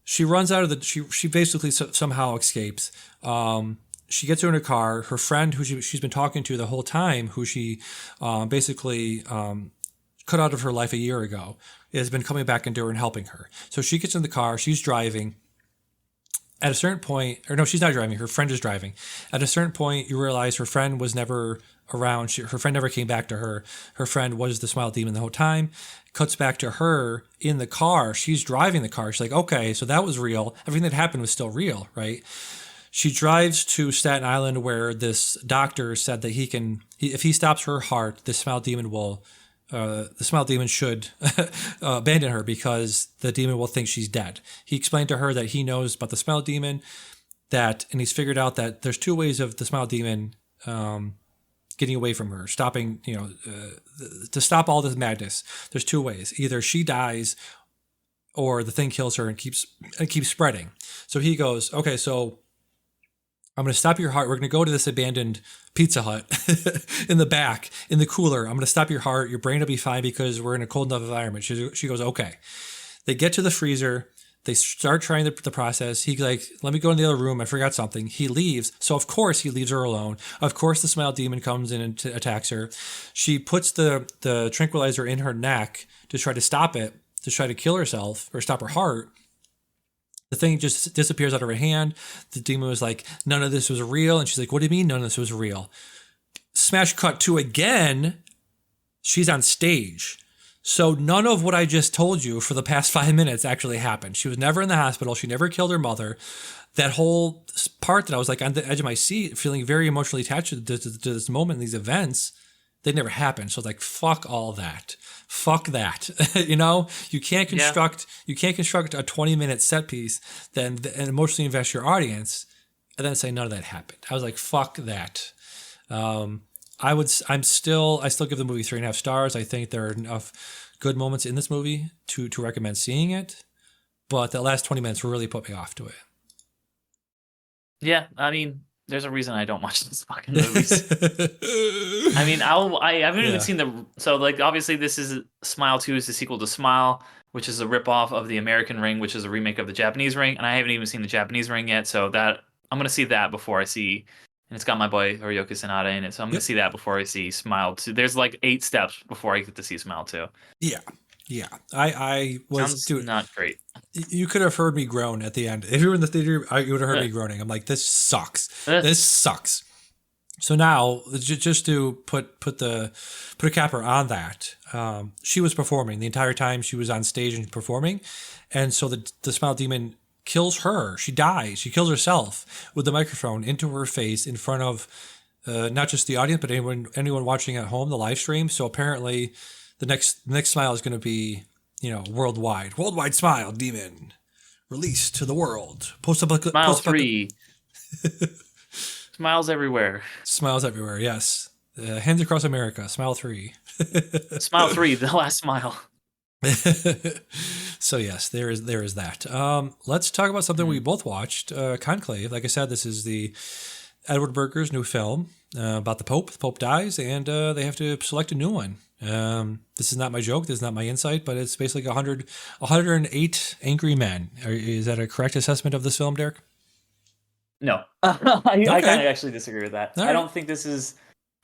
She runs out of the. She basically somehow escapes. She gets in her car. Her friend, who she's been talking to the whole time, who she basically cut out of her life a year ago, has been coming back into her and helping her. So she gets in the car. She's driving. At a certain point, or no, she's not driving. Her friend is driving. At a certain point, you realize her friend was never around. Her friend never came back to her. Her friend was the smile demon the whole time. Cuts back to her in the car. She's driving the car. She's like, okay, so that was real. Everything that happened was still real, right? She drives to Staten Island, where this doctor said that if he stops her heart, the smile demon should abandon her because the demon will think she's dead. He explained to her that he knows about the smile demon, and he's figured out that there's two ways of the smile demon getting away from her, stopping, to stop all this madness. There's two ways: either she dies, or the thing kills her and keeps spreading. So he goes, okay, so I'm going to stop your heart. We're going to go to this abandoned Pizza Hut in the back, in the cooler. I'm going to stop your heart. Your brain will be fine because we're in a cold enough environment. She goes, okay. They get to the freezer. They start trying the process. He's like, let me go in the other room. I forgot something. He leaves. So, of course, he leaves her alone. Of course, the smile demon comes in and attacks her. She puts the tranquilizer in her neck to try to stop it, to try to kill herself or stop her heart. The thing just disappears out of her hand. The demon was like, none of this was real. And she's like, what do you mean none of this was real? Smash cut to again, she's on stage. So none of what I just told you for the past 5 minutes actually happened. She was never in the hospital. She never killed her mother. That whole part that I was like on the edge of my seat, feeling very emotionally attached to this moment, these events, they never happened. So I was like, fuck all that. Fuck that. You know, you can't construct a 20-minute set piece then and emotionally invest your audience and then say none of that happened. I was like, fuck that. I still give the movie 3.5 stars. I think there are enough good moments in this movie to recommend seeing it, but the last 20 minutes really put me off to it. Yeah, I mean, there's a reason I don't watch these fucking movies. I mean, I haven't even seen so like obviously this is Smile 2 is the sequel to Smile, which is a ripoff of the American Ring, which is a remake of the Japanese Ring, and I haven't even seen the Japanese Ring yet, so that I'm gonna see that before I see, and it's got my boy Hiroyuki Sanada in it, so I'm gonna see that before I see Smile 2. There's like 8 steps before I get to see Smile 2. Yeah. Yeah. I was Sounds dude, not great. you could have heard me groan at the end. If you were in the theater, you would have heard me groaning. I'm like, this sucks. This sucks. So now, just to put a capper on that, she was performing the entire time she was on stage and performing, and so the Smile Demon kills her. She dies. She kills herself with the microphone into her face in front of not just the audience, but anyone watching at home, the live stream. So apparently, the next Smile is going to be, worldwide Smile Demon released to the world. Smile 3. Smiles everywhere. Smiles everywhere. Yes. Hands across America. Smile 3. Smile 3. The last smile. So yes, there is that. Let's talk about something we both watched. Conclave. Like I said, this is the Edward Berger's new film about the Pope. The Pope dies, and they have to select a new one. This is not my joke. This is not my insight, but it's basically 108 angry men. Is that a correct assessment of this film, Derick? No, I kind of actually disagree with that. I don't think this is,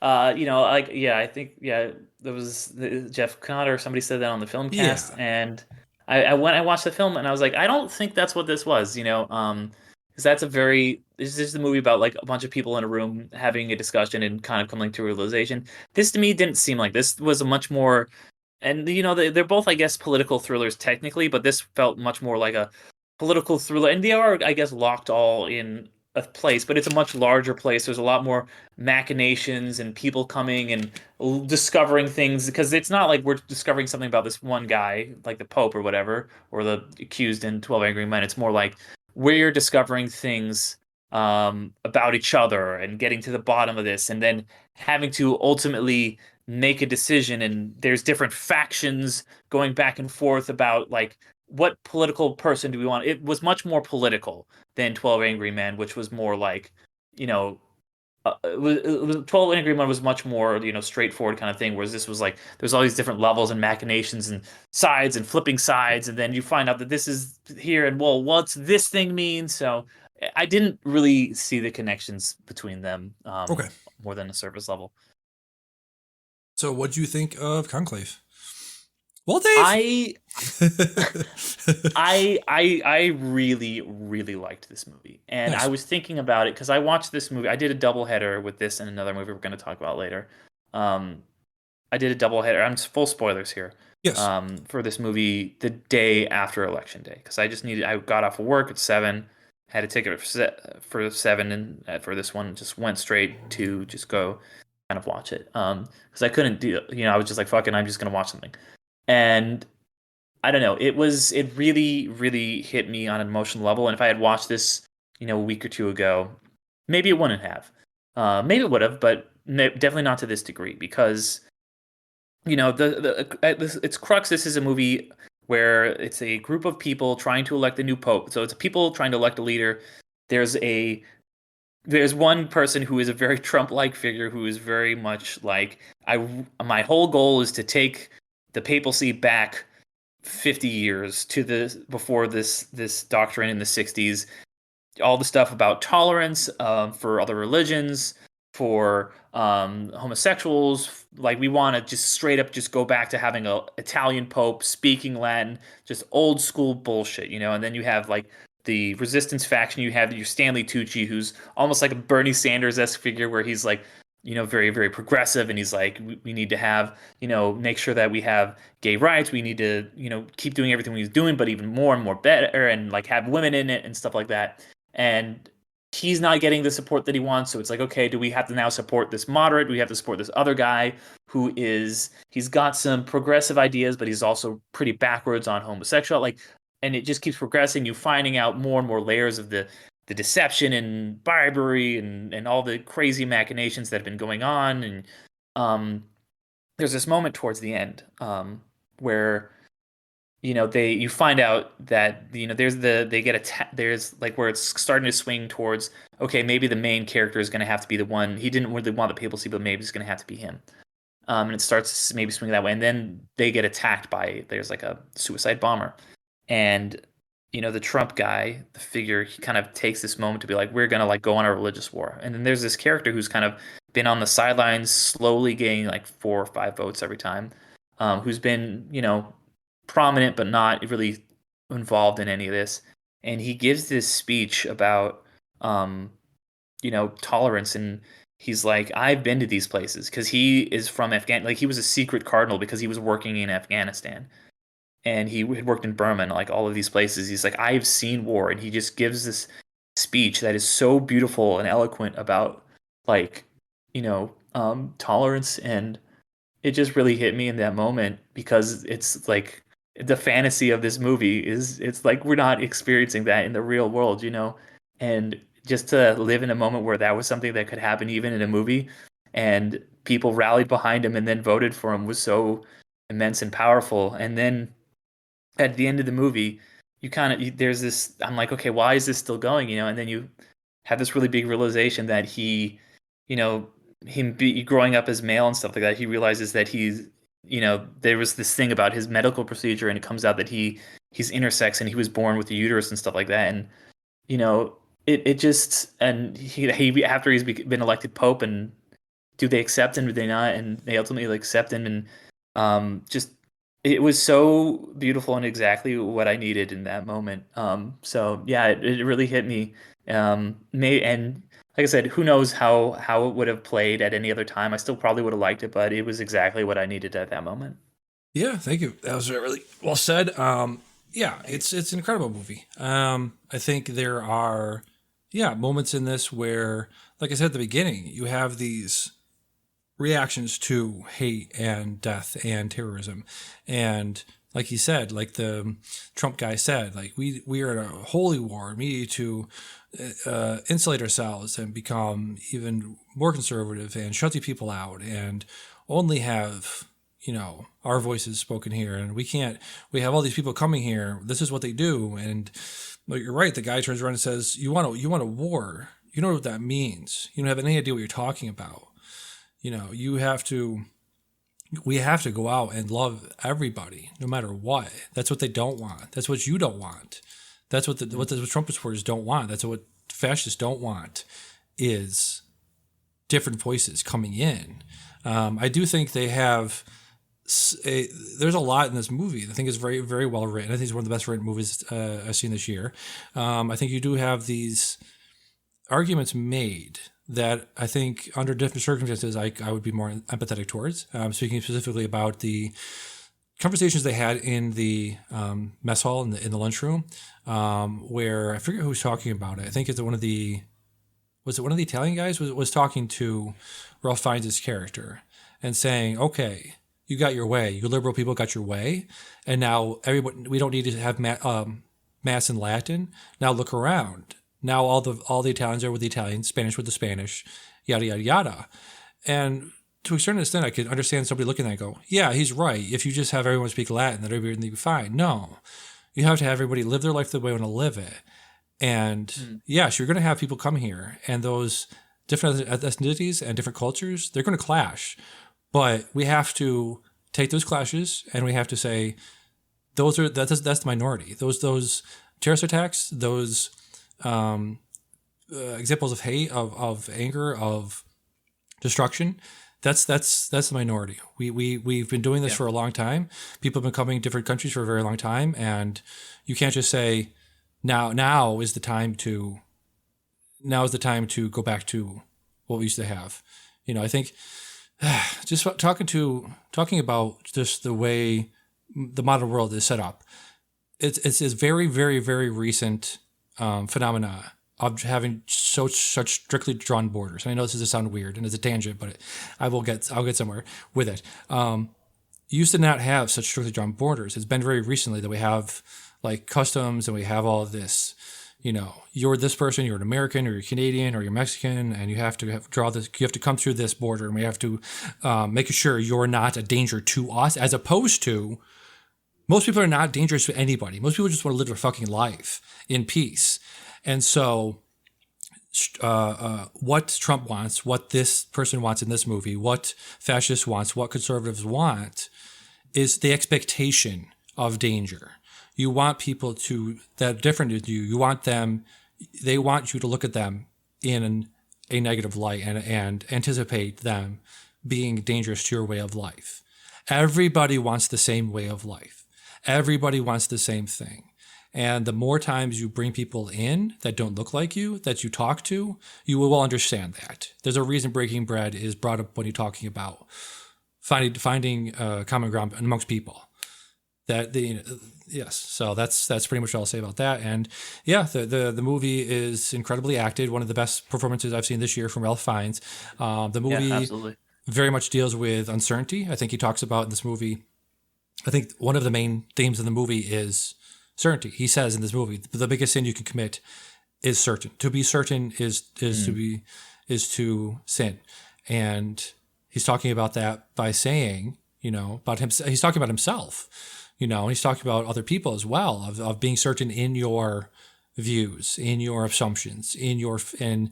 I think there was Jeff Conner or somebody said that on the film cast, and I watched the film and I was like, I don't think that's what this was, because that's this is a movie about like a bunch of people in a room having a discussion and kind of coming to a realization. This to me didn't seem like this was a much more, and they're both I guess political thrillers technically, but this felt much more like a political thriller, and they are I guess locked all in a place, but it's a much larger place. There's a lot more machinations and people coming and discovering things, because it's not like we're discovering something about this one guy like the Pope or whatever, or the accused in 12 Angry Men. It's more like we're discovering things about each other and getting to the bottom of this, and then having to ultimately make a decision, and there's different factions going back and forth about like what political person do we want. It was much more political than 12 Angry Men, which was more like, 12 Angry Men was much more, straightforward kind of thing, whereas this was like, there's all these different levels and machinations and sides and flipping sides, and then you find out that this is here, and well, what's this thing mean? So I didn't really see the connections between them more than a surface level. So what do you think of Conclave? Well, Dave, I really, really liked this movie, and nice. I was thinking about it because I watched this movie. I did a doubleheader with this and another movie we're going to talk about later. I did a doubleheader. I'm full spoilers here. Yes. For this movie, the day after Election Day, because I got off of work at 7, had a ticket for 7, and for this one, just went straight to just go kind of watch it. Because I couldn't do, I was just like, fuck it, I'm just going to watch something. And I don't know, it really, really hit me on an emotional level. And if I had watched this, a week or two ago, maybe it wouldn't have. Maybe it would have, but definitely not to this degree, because, its crux, this is a movie where it's a group of people trying to elect a new pope. So it's people trying to elect a leader. There's one person who is a very Trump-like figure, who is very much like, my whole goal is to take the papacy back 50 years to before this doctrine in the 60s. All the stuff about tolerance for other religions, for homosexuals. Like, we want to just straight up just go back to having a Italian pope speaking Latin, just old school bullshit, And then you have like the resistance faction. You have your Stanley Tucci, who's almost like a Bernie Sanders-esque figure, where he's like, very, very progressive, and he's like, we need to have, make sure that we have gay rights. We need to, keep doing everything he's doing, but even more and more better, and like have women in it and stuff like that. And he's not getting the support that he wants. So it's like, okay, do we have to now support this moderate? Do we have to support this other guy he's got some progressive ideas, but he's also pretty backwards on homosexual, like, and it just keeps progressing. You finding out more and more layers of the deception and bribery and all the crazy machinations that have been going on. And um, there's this moment towards the end where you find out that they get there's like where it's starting to swing towards, okay, maybe the main character is going to have to be the one he didn't really want the people to see, but maybe it's going to have to be him. And it starts maybe swinging that way, and then they get attacked by there's like a suicide bomber, and the Trump guy, the figure, he kind of takes this moment to be like, we're gonna like go on a religious war. And then there's this character who's kind of been on the sidelines, slowly gaining like 4 or 5 votes every time, who's been prominent but not really involved in any of this. And he gives this speech about tolerance, and he's like, I've been to these places, because he is from like he was a secret cardinal because he was working in Afghanistan, and he had worked in Burma and like all of these places. He's like, I've seen war. And he just gives this speech that is so beautiful and eloquent about like, tolerance. And it just really hit me in that moment, because it's like the fantasy of this movie it's like we're not experiencing that in the real world, and just to live in a moment where that was something that could happen even in a movie, and people rallied behind him and then voted for him, was so immense and powerful. And then at the end of the movie, there's this, I'm like, okay, why is this still going? And then you have this really big realization that growing up as male and stuff like that, he realizes that there was this thing about his medical procedure, and it comes out that he's intersex, and he was born with a uterus and stuff like that. And it just, and he after he's been elected pope, and do they accept him, do they not? And they ultimately accept him. And just, it was so beautiful and exactly what I needed in that moment. So yeah, it really hit me. And like I said, who knows how it would have played at any other time. I still probably would have liked it, but it was exactly what I needed at that moment. Yeah, thank you. That was really well said. Yeah, it's an incredible movie. I think there are moments in this where, like I said at the beginning, you have these reactions to hate and death and terrorism, and like he said, like the Trump guy said, like we are in a holy war. We need to insulate ourselves and become even more conservative and shut the people out and only have our voices spoken here. And we have all these people coming here. This is what they do. And well, you're right. The guy turns around and says, you want a war. You know what that means. You don't have any idea what you're talking about. We have to go out and love everybody, no matter what. That's what they don't want. That's what you don't want. That's what what Trump supporters don't want. That's what fascists don't want, is different voices coming in. I do think they have. There's a lot in this movie. I think it's very, very well written. I think it's one of the best written movies I've seen this year. I think you do have these arguments made that I think under different circumstances I would be more empathetic towards. Speaking specifically about the conversations they had in the mess hall in the lunchroom, where I forget who was talking about it. I think it's one of the Italian guys was talking to Ralph Fiennes' character and saying, okay, you got your way. You liberal people got your way. And now we don't need to have mass in Latin. Now look around. Now all the Italians are with the Italians, Spanish with the Spanish, yada, yada, yada. And to a certain extent, I could understand somebody looking at that and go, yeah, he's right. If you just have everyone speak Latin, then everybody will be fine. No, you have to have everybody live their life the way they want to live it. And yes, you're going to have people come here, and those different ethnicities and different cultures, they're going to clash. But we have to take those clashes, and we have to say, that's the minority. Those terrorist attacks, those examples of hate, of anger, of destruction, that's the minority. We've been doing this for a long time. People have been coming to different countries for a very long time, and you can't just say, Now is the time to go back to what we used to have. I think just talking about just the way the modern world is set up. It's a very, very, very recent phenomena of having such strictly drawn borders. And I know this is to sound weird and it's a tangent, but I'll get somewhere with it. Used to not have such strictly drawn borders. It's been very recently that we have like customs and we have all of this. You're this person, you're an American or you're Canadian or you're Mexican, and you have to draw this. You have to come through this border, and we have to make sure you're not a danger to us. As opposed to, most people are not dangerous to anybody. Most people just want to live their fucking life in peace. And so, what Trump wants, what this person wants in this movie, what fascists wants, what conservatives want, is the expectation of danger. You want people that are different than you. They want you to look at them in a negative light and anticipate them being dangerous to your way of life. Everybody wants the same way of life. Everybody wants the same thing. And the more times you bring people in that don't look like you, that you talk to, you will understand that. There's a reason breaking bread is brought up when you're talking about finding common ground amongst people. Yes, so that's pretty much all I'll say about that. And yeah, the movie is incredibly acted. One of the best performances I've seen this year from Ralph Fiennes. The movie very much deals with uncertainty. I think he talks about in this movie. I think one of the main themes of the movie is certainty. He says in this movie, the biggest sin you can commit is certain. To be certain is to sin, and he's talking about that by saying, about him. He's talking about himself. And he's talking about other people as well, of being certain in your views, in your assumptions, in your faith.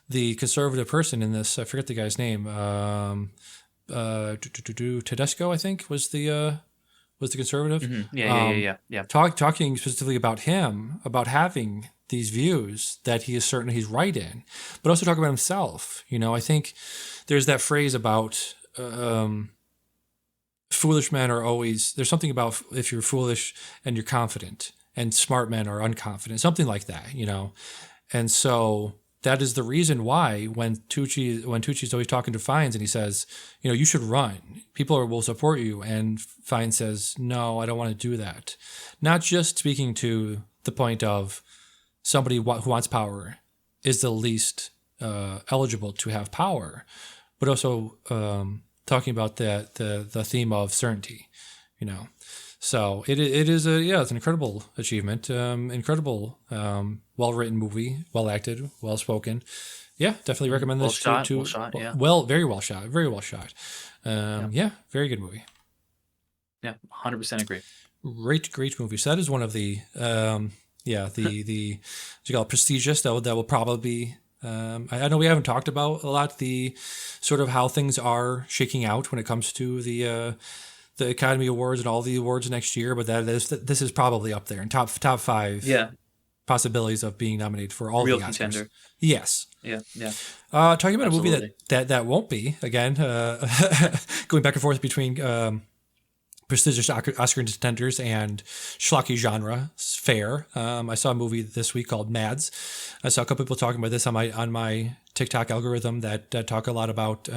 The conservative person in this, I forget the guy's name. Tedesco, I think, was the conservative. Mm-hmm. Yeah. Talking specifically about him, about having these views that he is certain he's right in, but also talking about himself. I think there's that phrase about. Foolish men are always, there's something about if you're foolish and you're confident, and smart men are unconfident, something like that, And so that is the reason why when Tucci's always talking to Fiennes and he says, you should run. People will support you. And Fiennes says, no, I don't want to do that. Not just speaking to the point of somebody who wants power is the least eligible to have power, but also talking about the theme of certainty, So it is it's an incredible achievement, incredible, well-written movie, well-acted, well-spoken. Yeah, definitely recommend this well shot, yeah. Very well shot, very well shot. Yeah, very good movie. Yeah, 100% agree. Great movie. So that is one of the what you call it, prestigious that will probably be. I know we haven't talked about a lot the sort of how things are shaking out when it comes to the Academy Awards and all the awards next year, but this is probably up there in top 5 possibilities of being nominated for all real the Oscars. Contender. Yes. Yeah. Talking about Absolutely. A movie that won't be, again, going back and forth between prestigious Oscar contenders and schlocky genre fare. I saw a movie this week called Mads. I saw a couple people talking about this on my TikTok algorithm that talk a lot about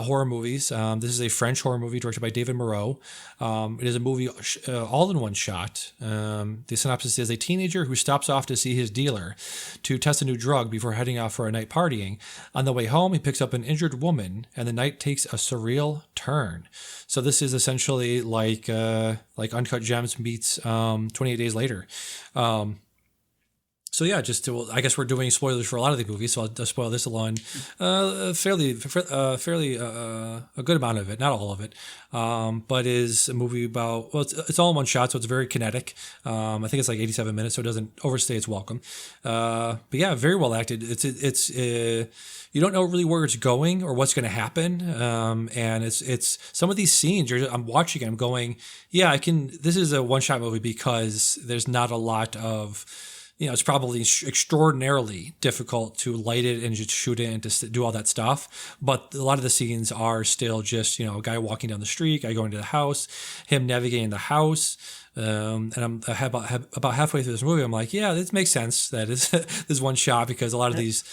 horror movies. This is a French horror movie directed by David Moreau. It is a movie all in one shot. The synopsis is a teenager who stops off to see his dealer to test a new drug before heading out for a night partying. On the way home, he picks up an injured woman, and the night takes a surreal turn. So this is essentially like Uncut Gems meets 28 Days Later. So yeah, I guess we're doing spoilers for a lot of the movies, so I'll spoil this alone. Fairly a good amount of it, not all of it, but is a movie about, it's all in one shot, so it's very kinetic. I think it's like 87 minutes, so it doesn't overstay its welcome. But yeah, very well acted. It's you don't know really where it's going or what's going to happen, and it's some of these scenes. I'm watching it, I'm going, yeah, this is a one shot movie because there's not a lot of it's probably extraordinarily difficult to light it and just shoot it and to do all that stuff. But a lot of the scenes are still just, a guy walking down the street, guy going to the house, him navigating the house. And I'm about halfway through this movie. I'm like, yeah, this makes sense. That is this one shot, because a lot of these,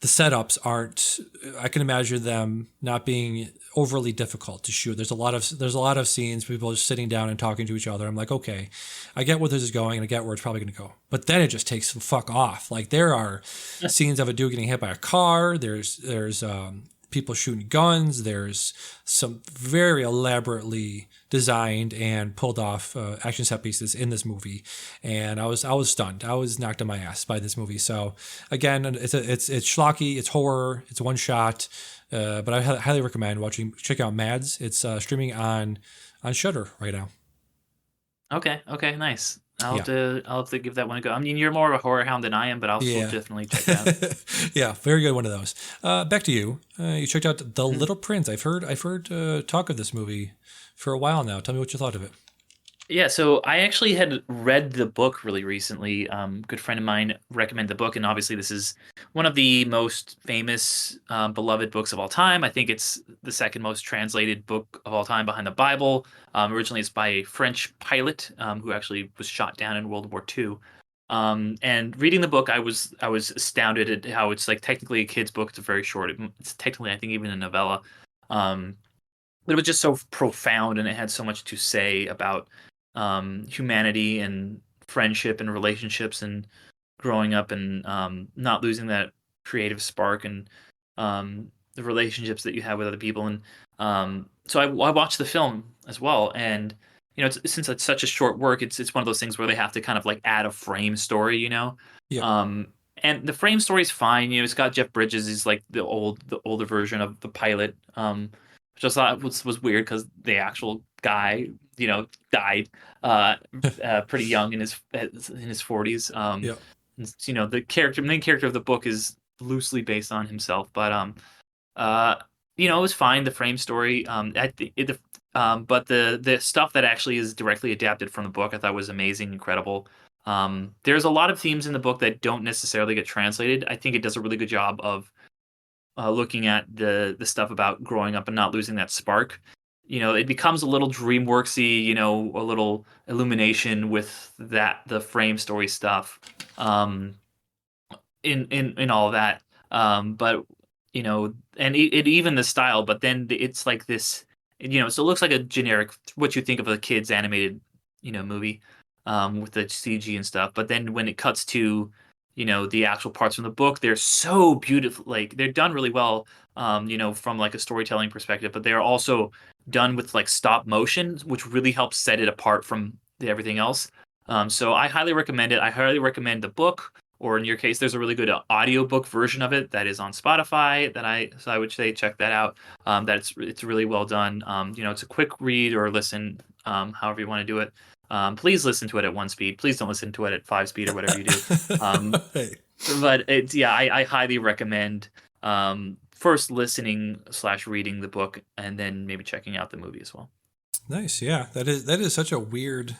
the setups aren't. I can imagine them not being overly difficult to shoot. There's a lot of scenes people just sitting down and talking to each other. I'm like, okay, I get where this is going and I get where it's probably going to go. But then it just takes the fuck off. Like, there are scenes of a dude getting hit by a car. There's people shooting guns. There's some very elaborately designed and pulled off action set pieces in this movie, and I was stunned. I was knocked on my ass by this movie. So again, it's schlocky, it's horror, it's one shot, but I highly recommend check out Mads. It's streaming on Shudder right now. Okay, nice. I'll have to give that one a go. I mean, you're more of a horror hound than I am, but I'll still definitely check it out. Yeah, very good one of those. Back to you. You checked out The Little Prince. I've heard talk of this movie for a while now. Tell me what you thought of it. Yeah, so I actually had read the book really recently. Good friend of mine recommended the book, and obviously this is one of the most famous, beloved books of all time. I think it's the second most translated book of all time behind the Bible. Originally, it's by a French pilot who actually was shot down in World War II. And reading the book, I was astounded at how it's like technically a kid's book. It's very short. It's technically, I think, even a novella. But it was just so profound, and it had so much to say about humanity and friendship and relationships and growing up and not losing that creative spark and the relationships that you have with other people. And so I watched the film as well. And, since it's such a short work, it's one of those things where they have to kind of like add a frame story, Yeah. And the frame story is fine. It's got Jeff Bridges. He's like the older version of the pilot. Which I thought was weird because the actual guy, died pretty young in his 40s. Yeah. The main character of the book is loosely based on himself, but it was fine. The frame story, but the stuff that actually is directly adapted from the book, I thought was amazing, incredible. There's a lot of themes in the book that don't necessarily get translated. I think it does a really good job of looking at the stuff about growing up and not losing that spark. It becomes a little DreamWorksy, a little Illumination with the frame story stuff, in all of that. But and even the style. But then it's like this, so it looks like a generic what you think of a kid's animated, movie, with the CG and stuff. But then when it cuts to the actual parts from the book, they're so beautiful. Like, they're done really well, from like a storytelling perspective, but they're also done with like stop motion, which really helps set it apart from everything else. So I highly recommend it. I highly recommend the book, or in your case, there's a really good audiobook version of it that is on Spotify so I would say check that out. It's really well done. It's a quick read or listen, however you want to do it. Please listen to it at 1 speed. Please don't listen to it at 5 speed or whatever you do. Hey. But I highly recommend first listening / reading the book, and then maybe checking out the movie as well. Nice. Yeah, that is such a weird,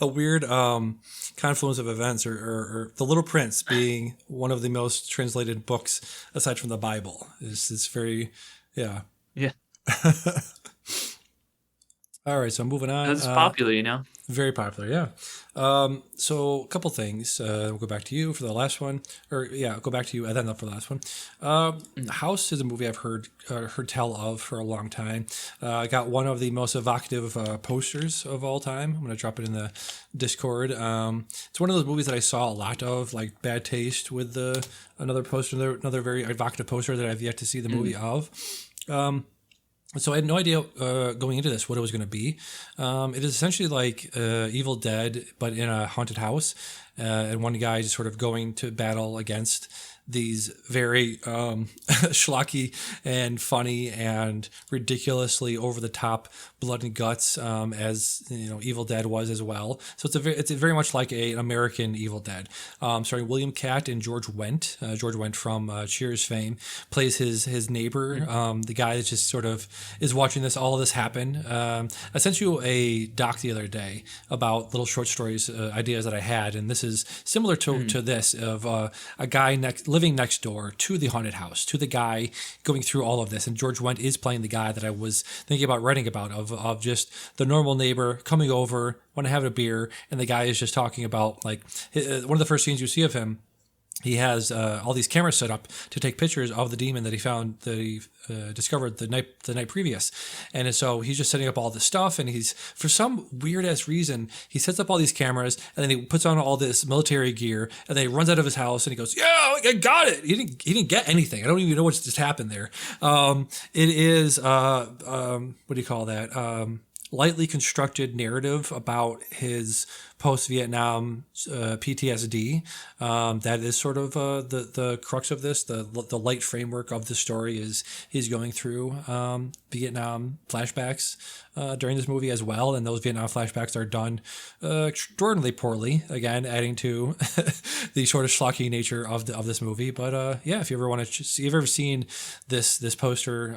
confluence of events, or The Little Prince being one of the most translated books aside from the Bible. It's very, yeah. Yeah. All right, so moving on. It's popular, Very popular, yeah. So a couple things. We'll go back to you for the last one, I'll go back to you and then for the last one. House is a movie I've heard tell of for a long time. I got one of the most evocative posters of all time. I'm going to drop it in the Discord. It's one of those movies that I saw a lot of, like Bad Taste with another poster, another very evocative poster that I've yet to see the movie of. So I had no idea going into this what it was going to be. It is essentially like Evil Dead, but in a haunted house, and one guy just sort of going to battle against these very schlocky and funny and ridiculously over the top blood and guts, as you know, Evil Dead was as well. So it's very much like an American Evil Dead, starring William Catt and George Wendt. George Wendt from Cheers fame plays his neighbor, the guy that just sort of is watching all of this happen. I sent you a doc the other day about little short stories, ideas that I had, and this is similar to this of a guy living next door to the haunted house, to the guy going through all of this, and George Wendt is playing the guy that I was thinking about writing about, of just the normal neighbor coming over, want to have a beer, and the guy is just talking about, like, one of the first scenes you see of him. He has all these cameras set up to take pictures of the demon that he discovered the night previous, and so he's just setting up all this stuff. And he's, for some weird ass reason, he sets up all these cameras, and then he puts on all this military gear, and then he runs out of his house and he goes, "Yeah, I got it." He didn't get anything. I don't even know what just happened there. It is what do you call that? Lightly constructed narrative about his post-Vietnam PTSD. That is sort of the crux of this. The light framework of the story is he's going through Vietnam flashbacks during this movie as well, and those Vietnam flashbacks are done extraordinarily poorly. Again, adding to the sort of schlocky nature of this movie. But yeah, if you ever want to see, if you've ever seen this poster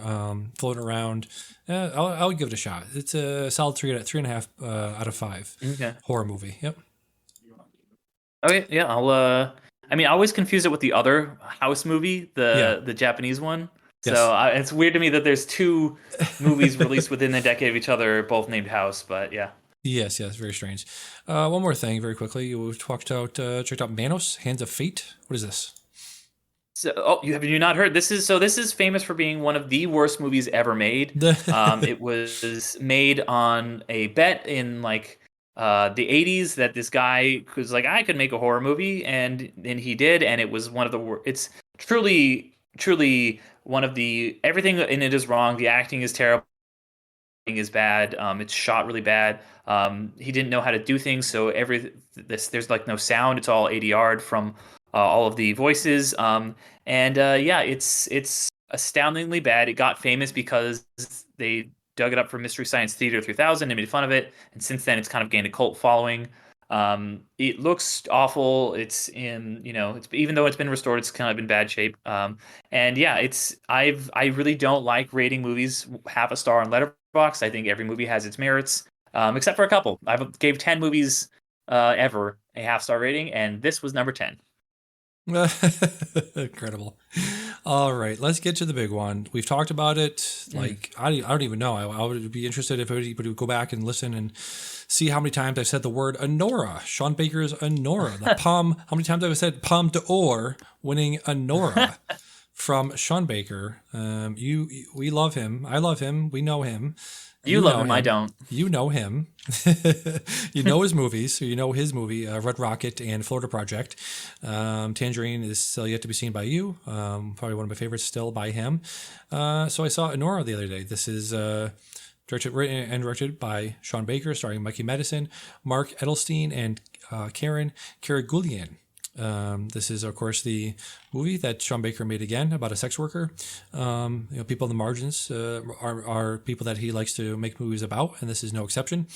floating around, I'll give it a shot. It's a solid 3.5 out of 5. Okay. Horror movie. Yep. Okay, yeah, I'll. I mean, I always confuse it with the other House movie, the Japanese one. Yes. So it's weird to me that there's two movies released within a decade of each other, both named House. But yeah. Yes, very strange. One more thing, very quickly. You checked out Manos, Hands of Fate. What is this? So, have you not heard? This is famous for being one of the worst movies ever made. It was made on a bet in like the 80s that this guy was like, I could make a horror movie, and he did, and it was one of the it's truly one of the, everything in it is wrong. The acting is terrible, is bad. It's shot really bad. He didn't know how to do things, so there's like no sound. It's all ADR'd from all of the voices. Yeah, it's astoundingly bad. It got famous because they dug it up for Mystery Science Theater 3000 and made fun of it, and since then it's kind of gained a cult following. It looks awful. It's in, it's, even though it's been restored, it's kind of in bad shape. And yeah, I really don't like rating movies half a star on Letterboxd. I think every movie has its merits, except for a couple. I gave 10 movies ever a half-star rating, and this was number 10. Incredible. All right, let's get to the big one. We've talked about it. Like, I don't even know. I would be interested if anybody would go back and listen and see how many times I've said the word Anora. Sean Baker's Anora. The Palme. How many times I've said Palme d'Or, winning Anora from Sean Baker. We love him. I love him. We know him. You love him. I don't. You know him. You know his movies. So you know his movie, Red Rocket and Florida Project. Tangerine is still yet to be seen by you. Probably one of my favorites still by him. So I saw Anora the other day. This is written and directed by Sean Baker, starring Mikey Madison, Mark Edelstein, and Karen Karagulian. This is, of course, the movie that Sean Baker made again about a sex worker. People in the margins are people that he likes to make movies about, and this is no exception.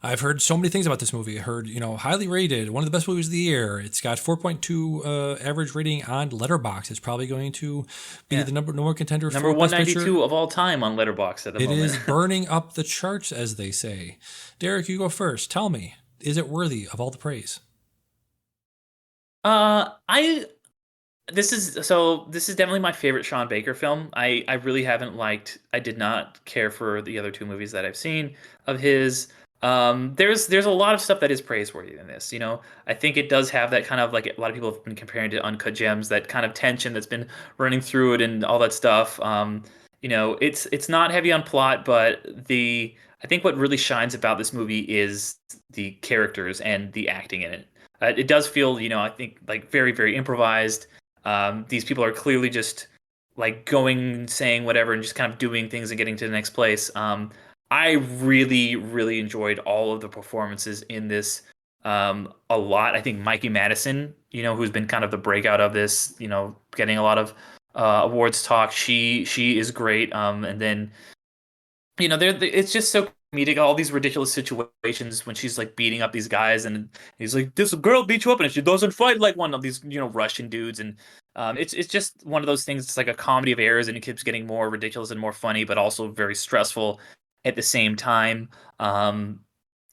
I've heard so many things about this movie. I heard, highly rated, one of the best movies of the year. It's got 4.2 average rating on Letterboxd. It's probably going to be the number one contender number for Best Picture. 192 of all time on Letterboxd at the moment. It is burning up the charts, as they say. Derick, you go first. Tell me, is it worthy of all the praise? This is definitely my favorite Sean Baker film. I really haven't I did not care for the other two movies that I've seen of his. There's a lot of stuff that is praiseworthy in this. I think it does have that kind of, like, a lot of people have been comparing to Uncut Gems, that kind of tension that's been running through it and all that stuff. It's not heavy on plot, but I think what really shines about this movie is the characters and the acting in it. It does feel, I think, like, very, very improvised. These people are clearly just like going, saying whatever, and just kind of doing things and getting to the next place. I really, really enjoyed all of the performances in this a lot. I think Mikey Madison, who's been kind of the breakout of this, getting a lot of awards talk. She is great. And then it's just so comedic. All these ridiculous situations when she's like beating up these guys, and he's like, "This girl beat you up, and she doesn't fight like one of these, Russian dudes." And it's just one of those things. It's like a comedy of errors, and it keeps getting more ridiculous and more funny, but also very stressful at the same time. Um,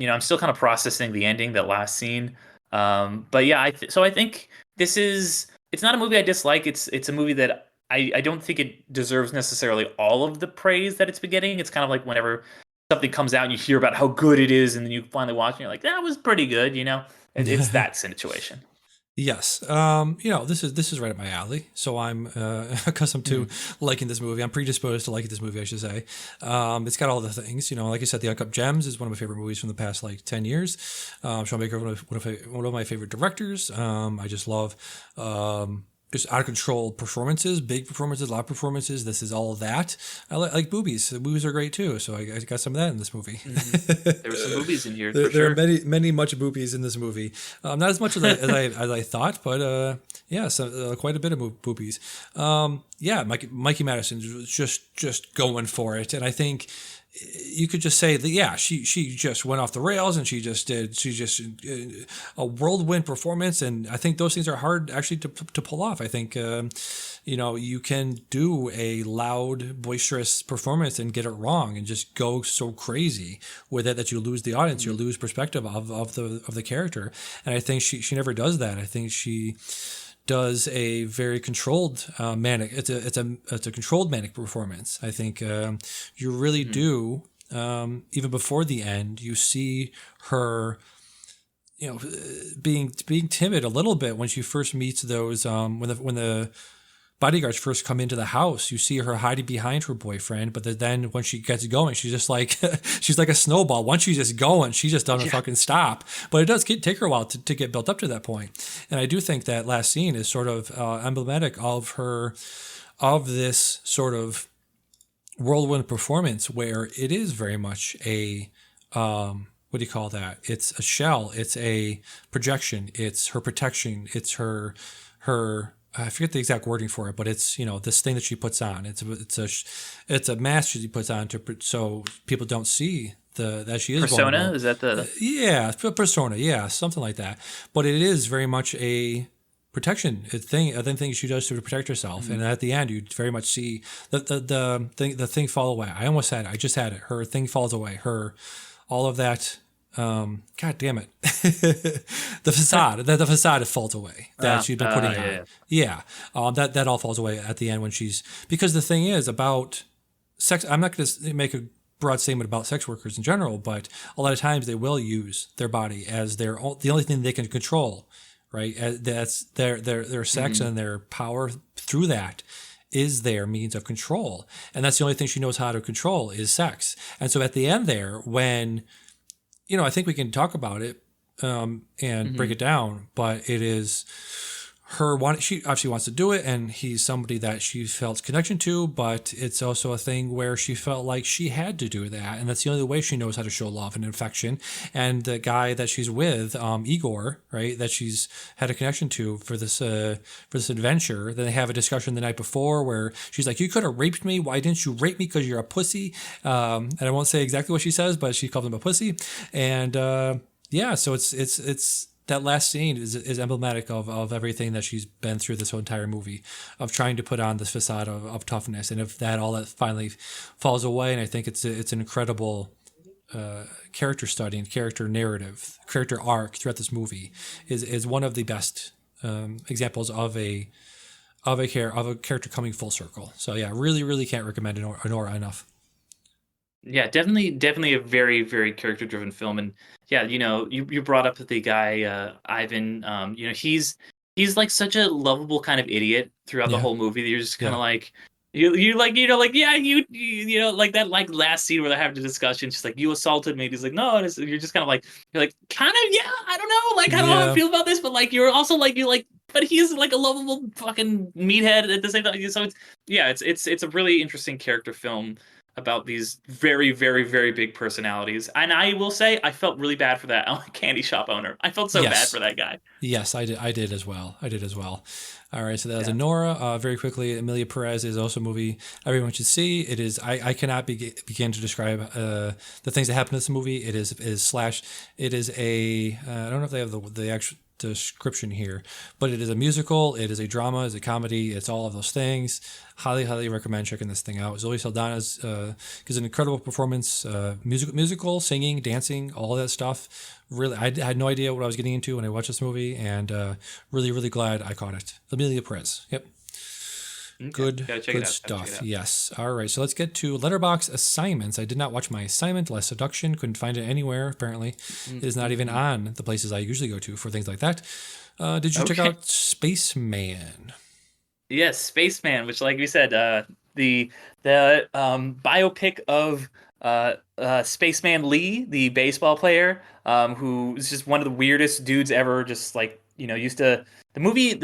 I'm still kind of processing the ending, that last scene. But yeah, so I think it's not a movie I dislike. It's a movie that I don't think it deserves necessarily all of the praise that it's been getting. It's kind of like whenever something comes out and you hear about how good it is, and then you finally watch it and you're like, that was pretty good. It's that situation. Yes. This is right up my alley. So I'm accustomed to liking this movie. I'm predisposed to liking this movie, I should say. It's got all the things, like I said, The Uncut Gems is one of my favorite movies from the past like 10 years. Sean Baker, one of my favorite directors. I just love just out of control performances, big performances, loud performances. This is all of that. I like boobies. The movies are great too. So I got some of that in this movie. There were some boobies in here. There are many much boobies in this movie. Not as much as I thought, but yeah, so quite a bit of boobies. Yeah, Mikey Madison was just going for it, and I think you could just say that, yeah, she just went off the rails, and she just a whirlwind performance, and I think those things are hard actually to pull off. I think you can do a loud, boisterous performance and get it wrong, and just go so crazy with it that you lose the audience, you lose perspective of the character, and I think she never does that. I think she does a very controlled manic. It's a controlled manic performance. I think you really do. Even before the end, you see her, being timid a little bit when she first meets those. When the bodyguards first come into the house, you see her hiding behind her boyfriend, but then when she gets going, she's just like she's like a snowball. Once she's just going, she just doesn't fucking stop. But it does take her a while to get built up to that point. And I do think that last scene is sort of emblematic of this sort of whirlwind performance, where it is very much a what do you call that? It's a shell. It's a projection. It's her protection. It's her I forget the exact wording for it, but it's this thing that she puts on. It's a mask she puts on so people don't see that she is persona. vulnerable. Is that the persona? Yeah, something like that. But it is very much a protection thing she does to protect herself. And at the end, you very much see the thing fall away. I almost had it. I just had it. Her thing falls away. All of that. God damn it. The facade falls away that she's been putting on. Yeah. That all falls away at the end because the thing is about sex. I'm not going to make a broad statement about sex workers in general, but a lot of times they will use their body as the only thing they can control, right? That's their sex and their power through that is their means of control. And that's the only thing she knows how to control is sex. And so at the end there, when I think we can talk about it and break it down, but it is she obviously wants to do it, and he's somebody that she felt connection to, but it's also a thing where she felt like she had to do that, and that's the only way she knows how to show love and affection. And the guy that she's with, Igor, right, that she's had a connection to for this adventure, then they have a discussion the night before where she's like, you could have raped me, why didn't you rape me? Because you're a pussy. And I won't say exactly what she says, but she calls him a pussy. And so it's that last scene is emblematic of everything that she's been through this whole entire movie, of trying to put on this facade of toughness. And if all that finally falls away, and I think it's an incredible character study and character narrative, character arc throughout this movie is one of the best examples of a character coming full circle. So yeah, really, really can't recommend Anora enough. Yeah, definitely a very, very character-driven film. And yeah, you brought up the guy Ivan. He's like such a lovable kind of idiot throughout the whole movie. You're just kind of like you like yeah like that like last scene where they're having a discussion. She's like, you assaulted me. He's like, no. You're just kind of like kind of I don't know, like I don't know how I feel about this, but like you're also like but he's like a lovable fucking meathead at the same time. So it's a really interesting character film. about these very, very, very big personalities. And I will say, I felt really bad for that candy shop owner. I felt so bad Yes. for that guy. Yes, I did. I did as well. I did as well. All right, so that was Yeah. Anora. Very quickly, Emilia Perez is also a movie everyone should see. It is. I cannot begin to describe the things that happen in this movie. It is slash. It is a. I don't know if they have the actual description here, but it is a musical. It is a drama. It's a comedy. It's all of those things. Highly, highly recommend checking this thing out. Zoe Saldana's gives an incredible performance. Musical, singing, dancing, all of that stuff. Really, I had no idea what I was getting into when I watched this movie, and really, really glad I caught it. Amelia Perez. Yep. Okay. Good, Gotta check good it out. Gotta check stuff. it out. Yes. All right. So let's get to Letterbox assignments. I did not watch my assignment, Last Seduction. Couldn't find it anywhere. Apparently, it is not even on the places I usually go to for things like that. Did you check Okay. out Spaceman? Yes, Spaceman, which, like we said, the biopic of Spaceman Lee, the baseball player, who is just one of the weirdest dudes ever. Just like used to the movie.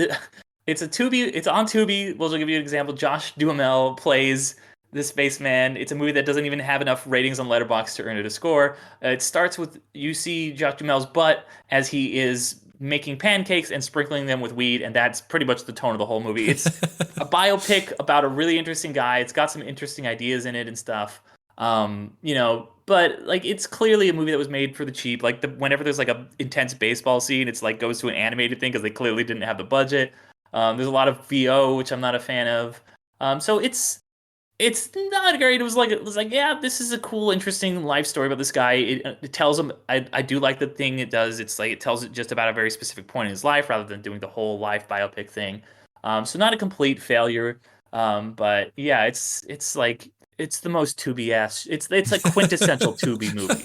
It's a Tubi. It's on Tubi. We'll give you an example. Josh Duhamel plays the spaceman. It's a movie that doesn't even have enough ratings on Letterboxd to earn it a score. It starts with you see Josh Duhamel's butt as he is making pancakes and sprinkling them with weed, and that's pretty much the tone of the whole movie. It's a biopic about a really interesting guy. It's got some interesting ideas in it and stuff. But like it's clearly a movie that was made for the cheap. Like whenever there's like a intense baseball scene, it's like goes to an animated thing because they clearly didn't have the budget. There's a lot of VO, which I'm not a fan of. So it's not great. It was like yeah, this is a cool, interesting life story about this guy. It tells him I do like the thing it does. It's like it tells it just about a very specific point in his life rather than doing the whole life biopic thing. So not a complete failure. But yeah, it's like it's the most Tubi ass. It's a quintessential Tubi movie.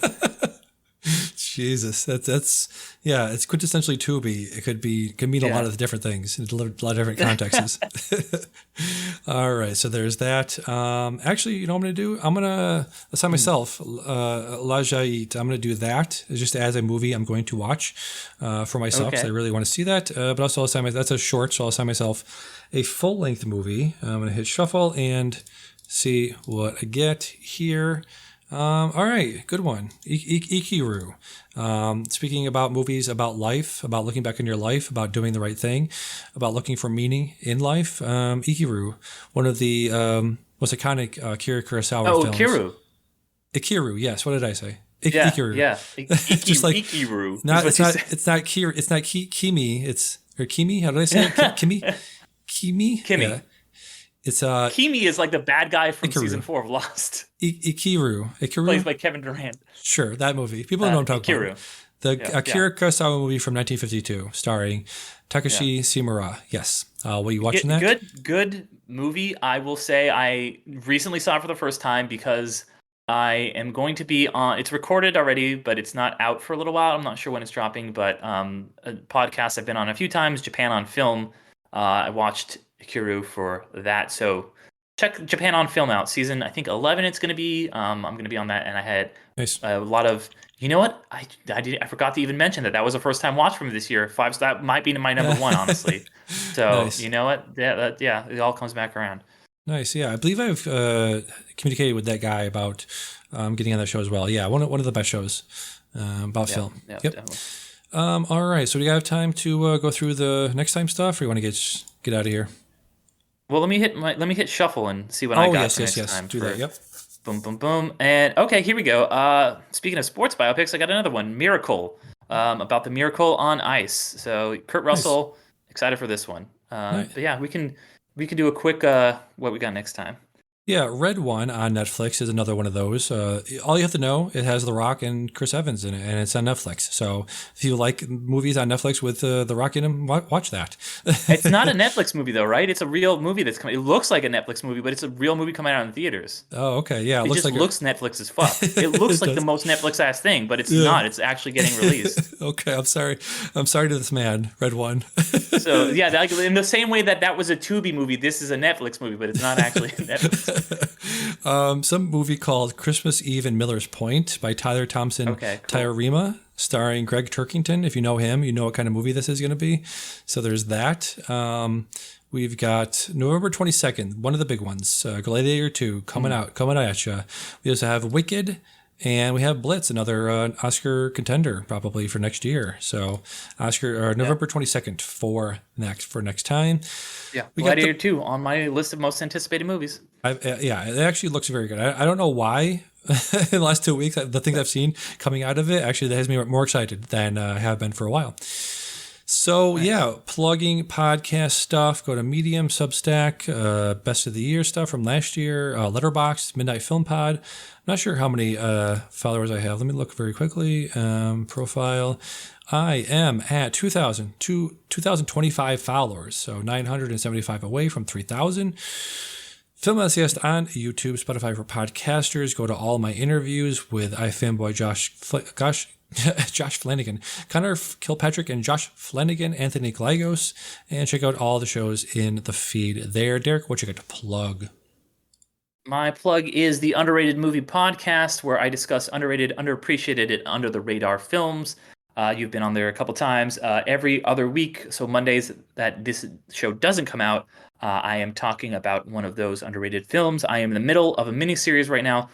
Jesus, that's yeah, it's quintessentially Tubi. It could mean a lot Yeah. of different things in a lot of different contexts. All right, so there's that. Actually, you know what I'm gonna do? I'm gonna assign myself La Jaite. I'm gonna do that just as a movie I'm going to watch for myself because I Okay. really want to see that. But also assign that's a short, so I'll assign myself a full length movie. I'm gonna hit shuffle and see what I get here. All right, good one. Ikiru. Speaking about movies about life, about looking back in your life, about doing the right thing, about looking for meaning in life. Ikiru, one of the most iconic Akira Kurosawa Oh, films. Kiru. Ikiru, yes. What did I say? Yeah, Ikiru. yeah. Just like Ikiru. not. Is It's what you not. said. It's not Kir. It's not Kimi. It's or Kimi. How did I say it? Kimi. Kimi. Kimmy. Yeah. It's Kimi is like the bad guy from season Ikaru. 4 of Lost, Ikiru. plays Ikiru. by Kevin Durant. Sure, that movie. People know what I'm talking Ikiru. about. The Yeah, Akira Kurosawa movie from 1952, starring Takashi Shimura. Yes. Were you watching that? Good movie. I will say I recently saw it for the first time because I am going to be on. It's recorded already, but it's not out for a little while. I'm not sure when it's dropping, but a podcast I've been on a few times, Japan on Film. I watched Kiru for that, so check Japan on Film out. Season I think 11. It's going to be. I'm going to be on that, and I had Nice. a lot of. You know what? I forgot to even mention that was a first time watch from this year. Five. That might be my number one, honestly. So Nice. you know what? Yeah, it all comes back around. Nice. Yeah, I believe I've communicated with that guy about getting on that show as well. Yeah, one of the best shows about film. Yeah, Yep. definitely. All right. So do you have time to go through the next time stuff, or you want to get out of here? Well, let me hit shuffle and see what I Oh got yes, for yes, next yes. time. Do that. Yep. Boom, boom, boom. And okay, here we go. Speaking of sports biopics, I got another one, Miracle, about the miracle on ice. So Kurt Russell, excited for this one. Nice. But yeah, we can do a quick what we got next time. Yeah, Red One on Netflix is another one of those. All you have to know, it has The Rock and Chris Evans in it, and it's on Netflix. So if you like movies on Netflix with The Rock in them, watch that. It's not a Netflix movie though, right? It's a real movie that's coming. It looks like a Netflix movie, but it's a real movie coming out in theaters. Oh, okay. Yeah, It just like looks Netflix as fuck. It looks It like the does. most Netflix ass thing, but it's Yeah. not. It's actually getting released. Okay, I'm sorry. I'm sorry to this man, Red One. So yeah, in the same way that was a Tubi movie, this is a Netflix movie, but it's not actually a Netflix. Some movie called Christmas Eve in Miller's Point by Tyler Thompson Okay, cool. Tyrema. starring Greg Turkington. If you know him, you know what kind of movie this is going to be. So there's that. We've got November 22nd, one of the big ones, Gladiator 2, coming at you. We also have Wicked, and we have Blitz, another Oscar contender probably for next year. So November 22nd for next time. Yeah, Gladiator 2 on my list of most anticipated movies. Yeah, it actually looks very good. I don't know why. In the last 2 weeks, the things I've seen coming out of it actually that has me more excited than I have been for a while. So yeah, plugging podcast stuff. Go to Medium, Substack, Best of the Year stuff from last year, Letterboxd, Midnight Film Pod. I'm not sure how many followers I have. Let me look very quickly. Profile. I am at 2,025 followers, so 975 away from 3,000. Film Essayist on YouTube, Spotify for podcasters. Go to all my interviews with iFanboy Josh Flanagan, Connor Kilpatrick and Josh Flanagan, Anthony Glagos, and check out all the shows in the feed there. Derick, what you got to plug? My plug is the Underrated Movie Podcast, where I discuss underrated, underappreciated, and under the radar films. You've been on there a couple times. Every other week, so Mondays that this show doesn't come out, I am talking about one of those underrated films. I am in the middle of a miniseries right now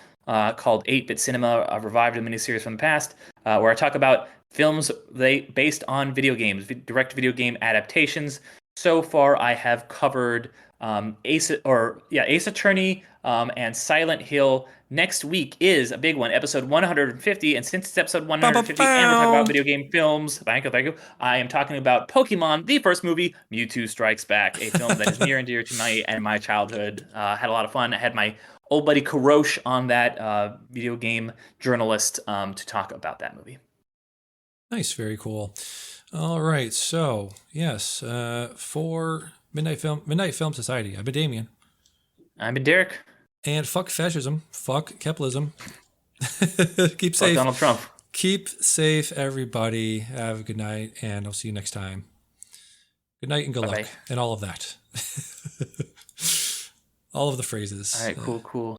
called 8-Bit Cinema. I've revived a miniseries from the past where I talk about films based on video games, direct video game adaptations. So far, I have covered Ace Attorney and Silent Hill. Next week is a big one, episode 150. And since it's episode 150 and we're talking about video game films, thank you, I am talking about Pokemon, the first movie, Mewtwo Strikes Back, a film that is near and dear to my childhood. Had a lot of fun. I had my old buddy Karosh on that, video game journalist, to talk about that movie. Nice, very cool. All right, so yes, for Midnight Film Society, I've been Damien. I've been Derick. And fuck fascism, fuck capitalism. Keep safe. Fuck Donald Trump. Keep safe, everybody. Have a good night, and I'll see you next time. Good night and good luck, and all of that. All of the phrases. All right, cool.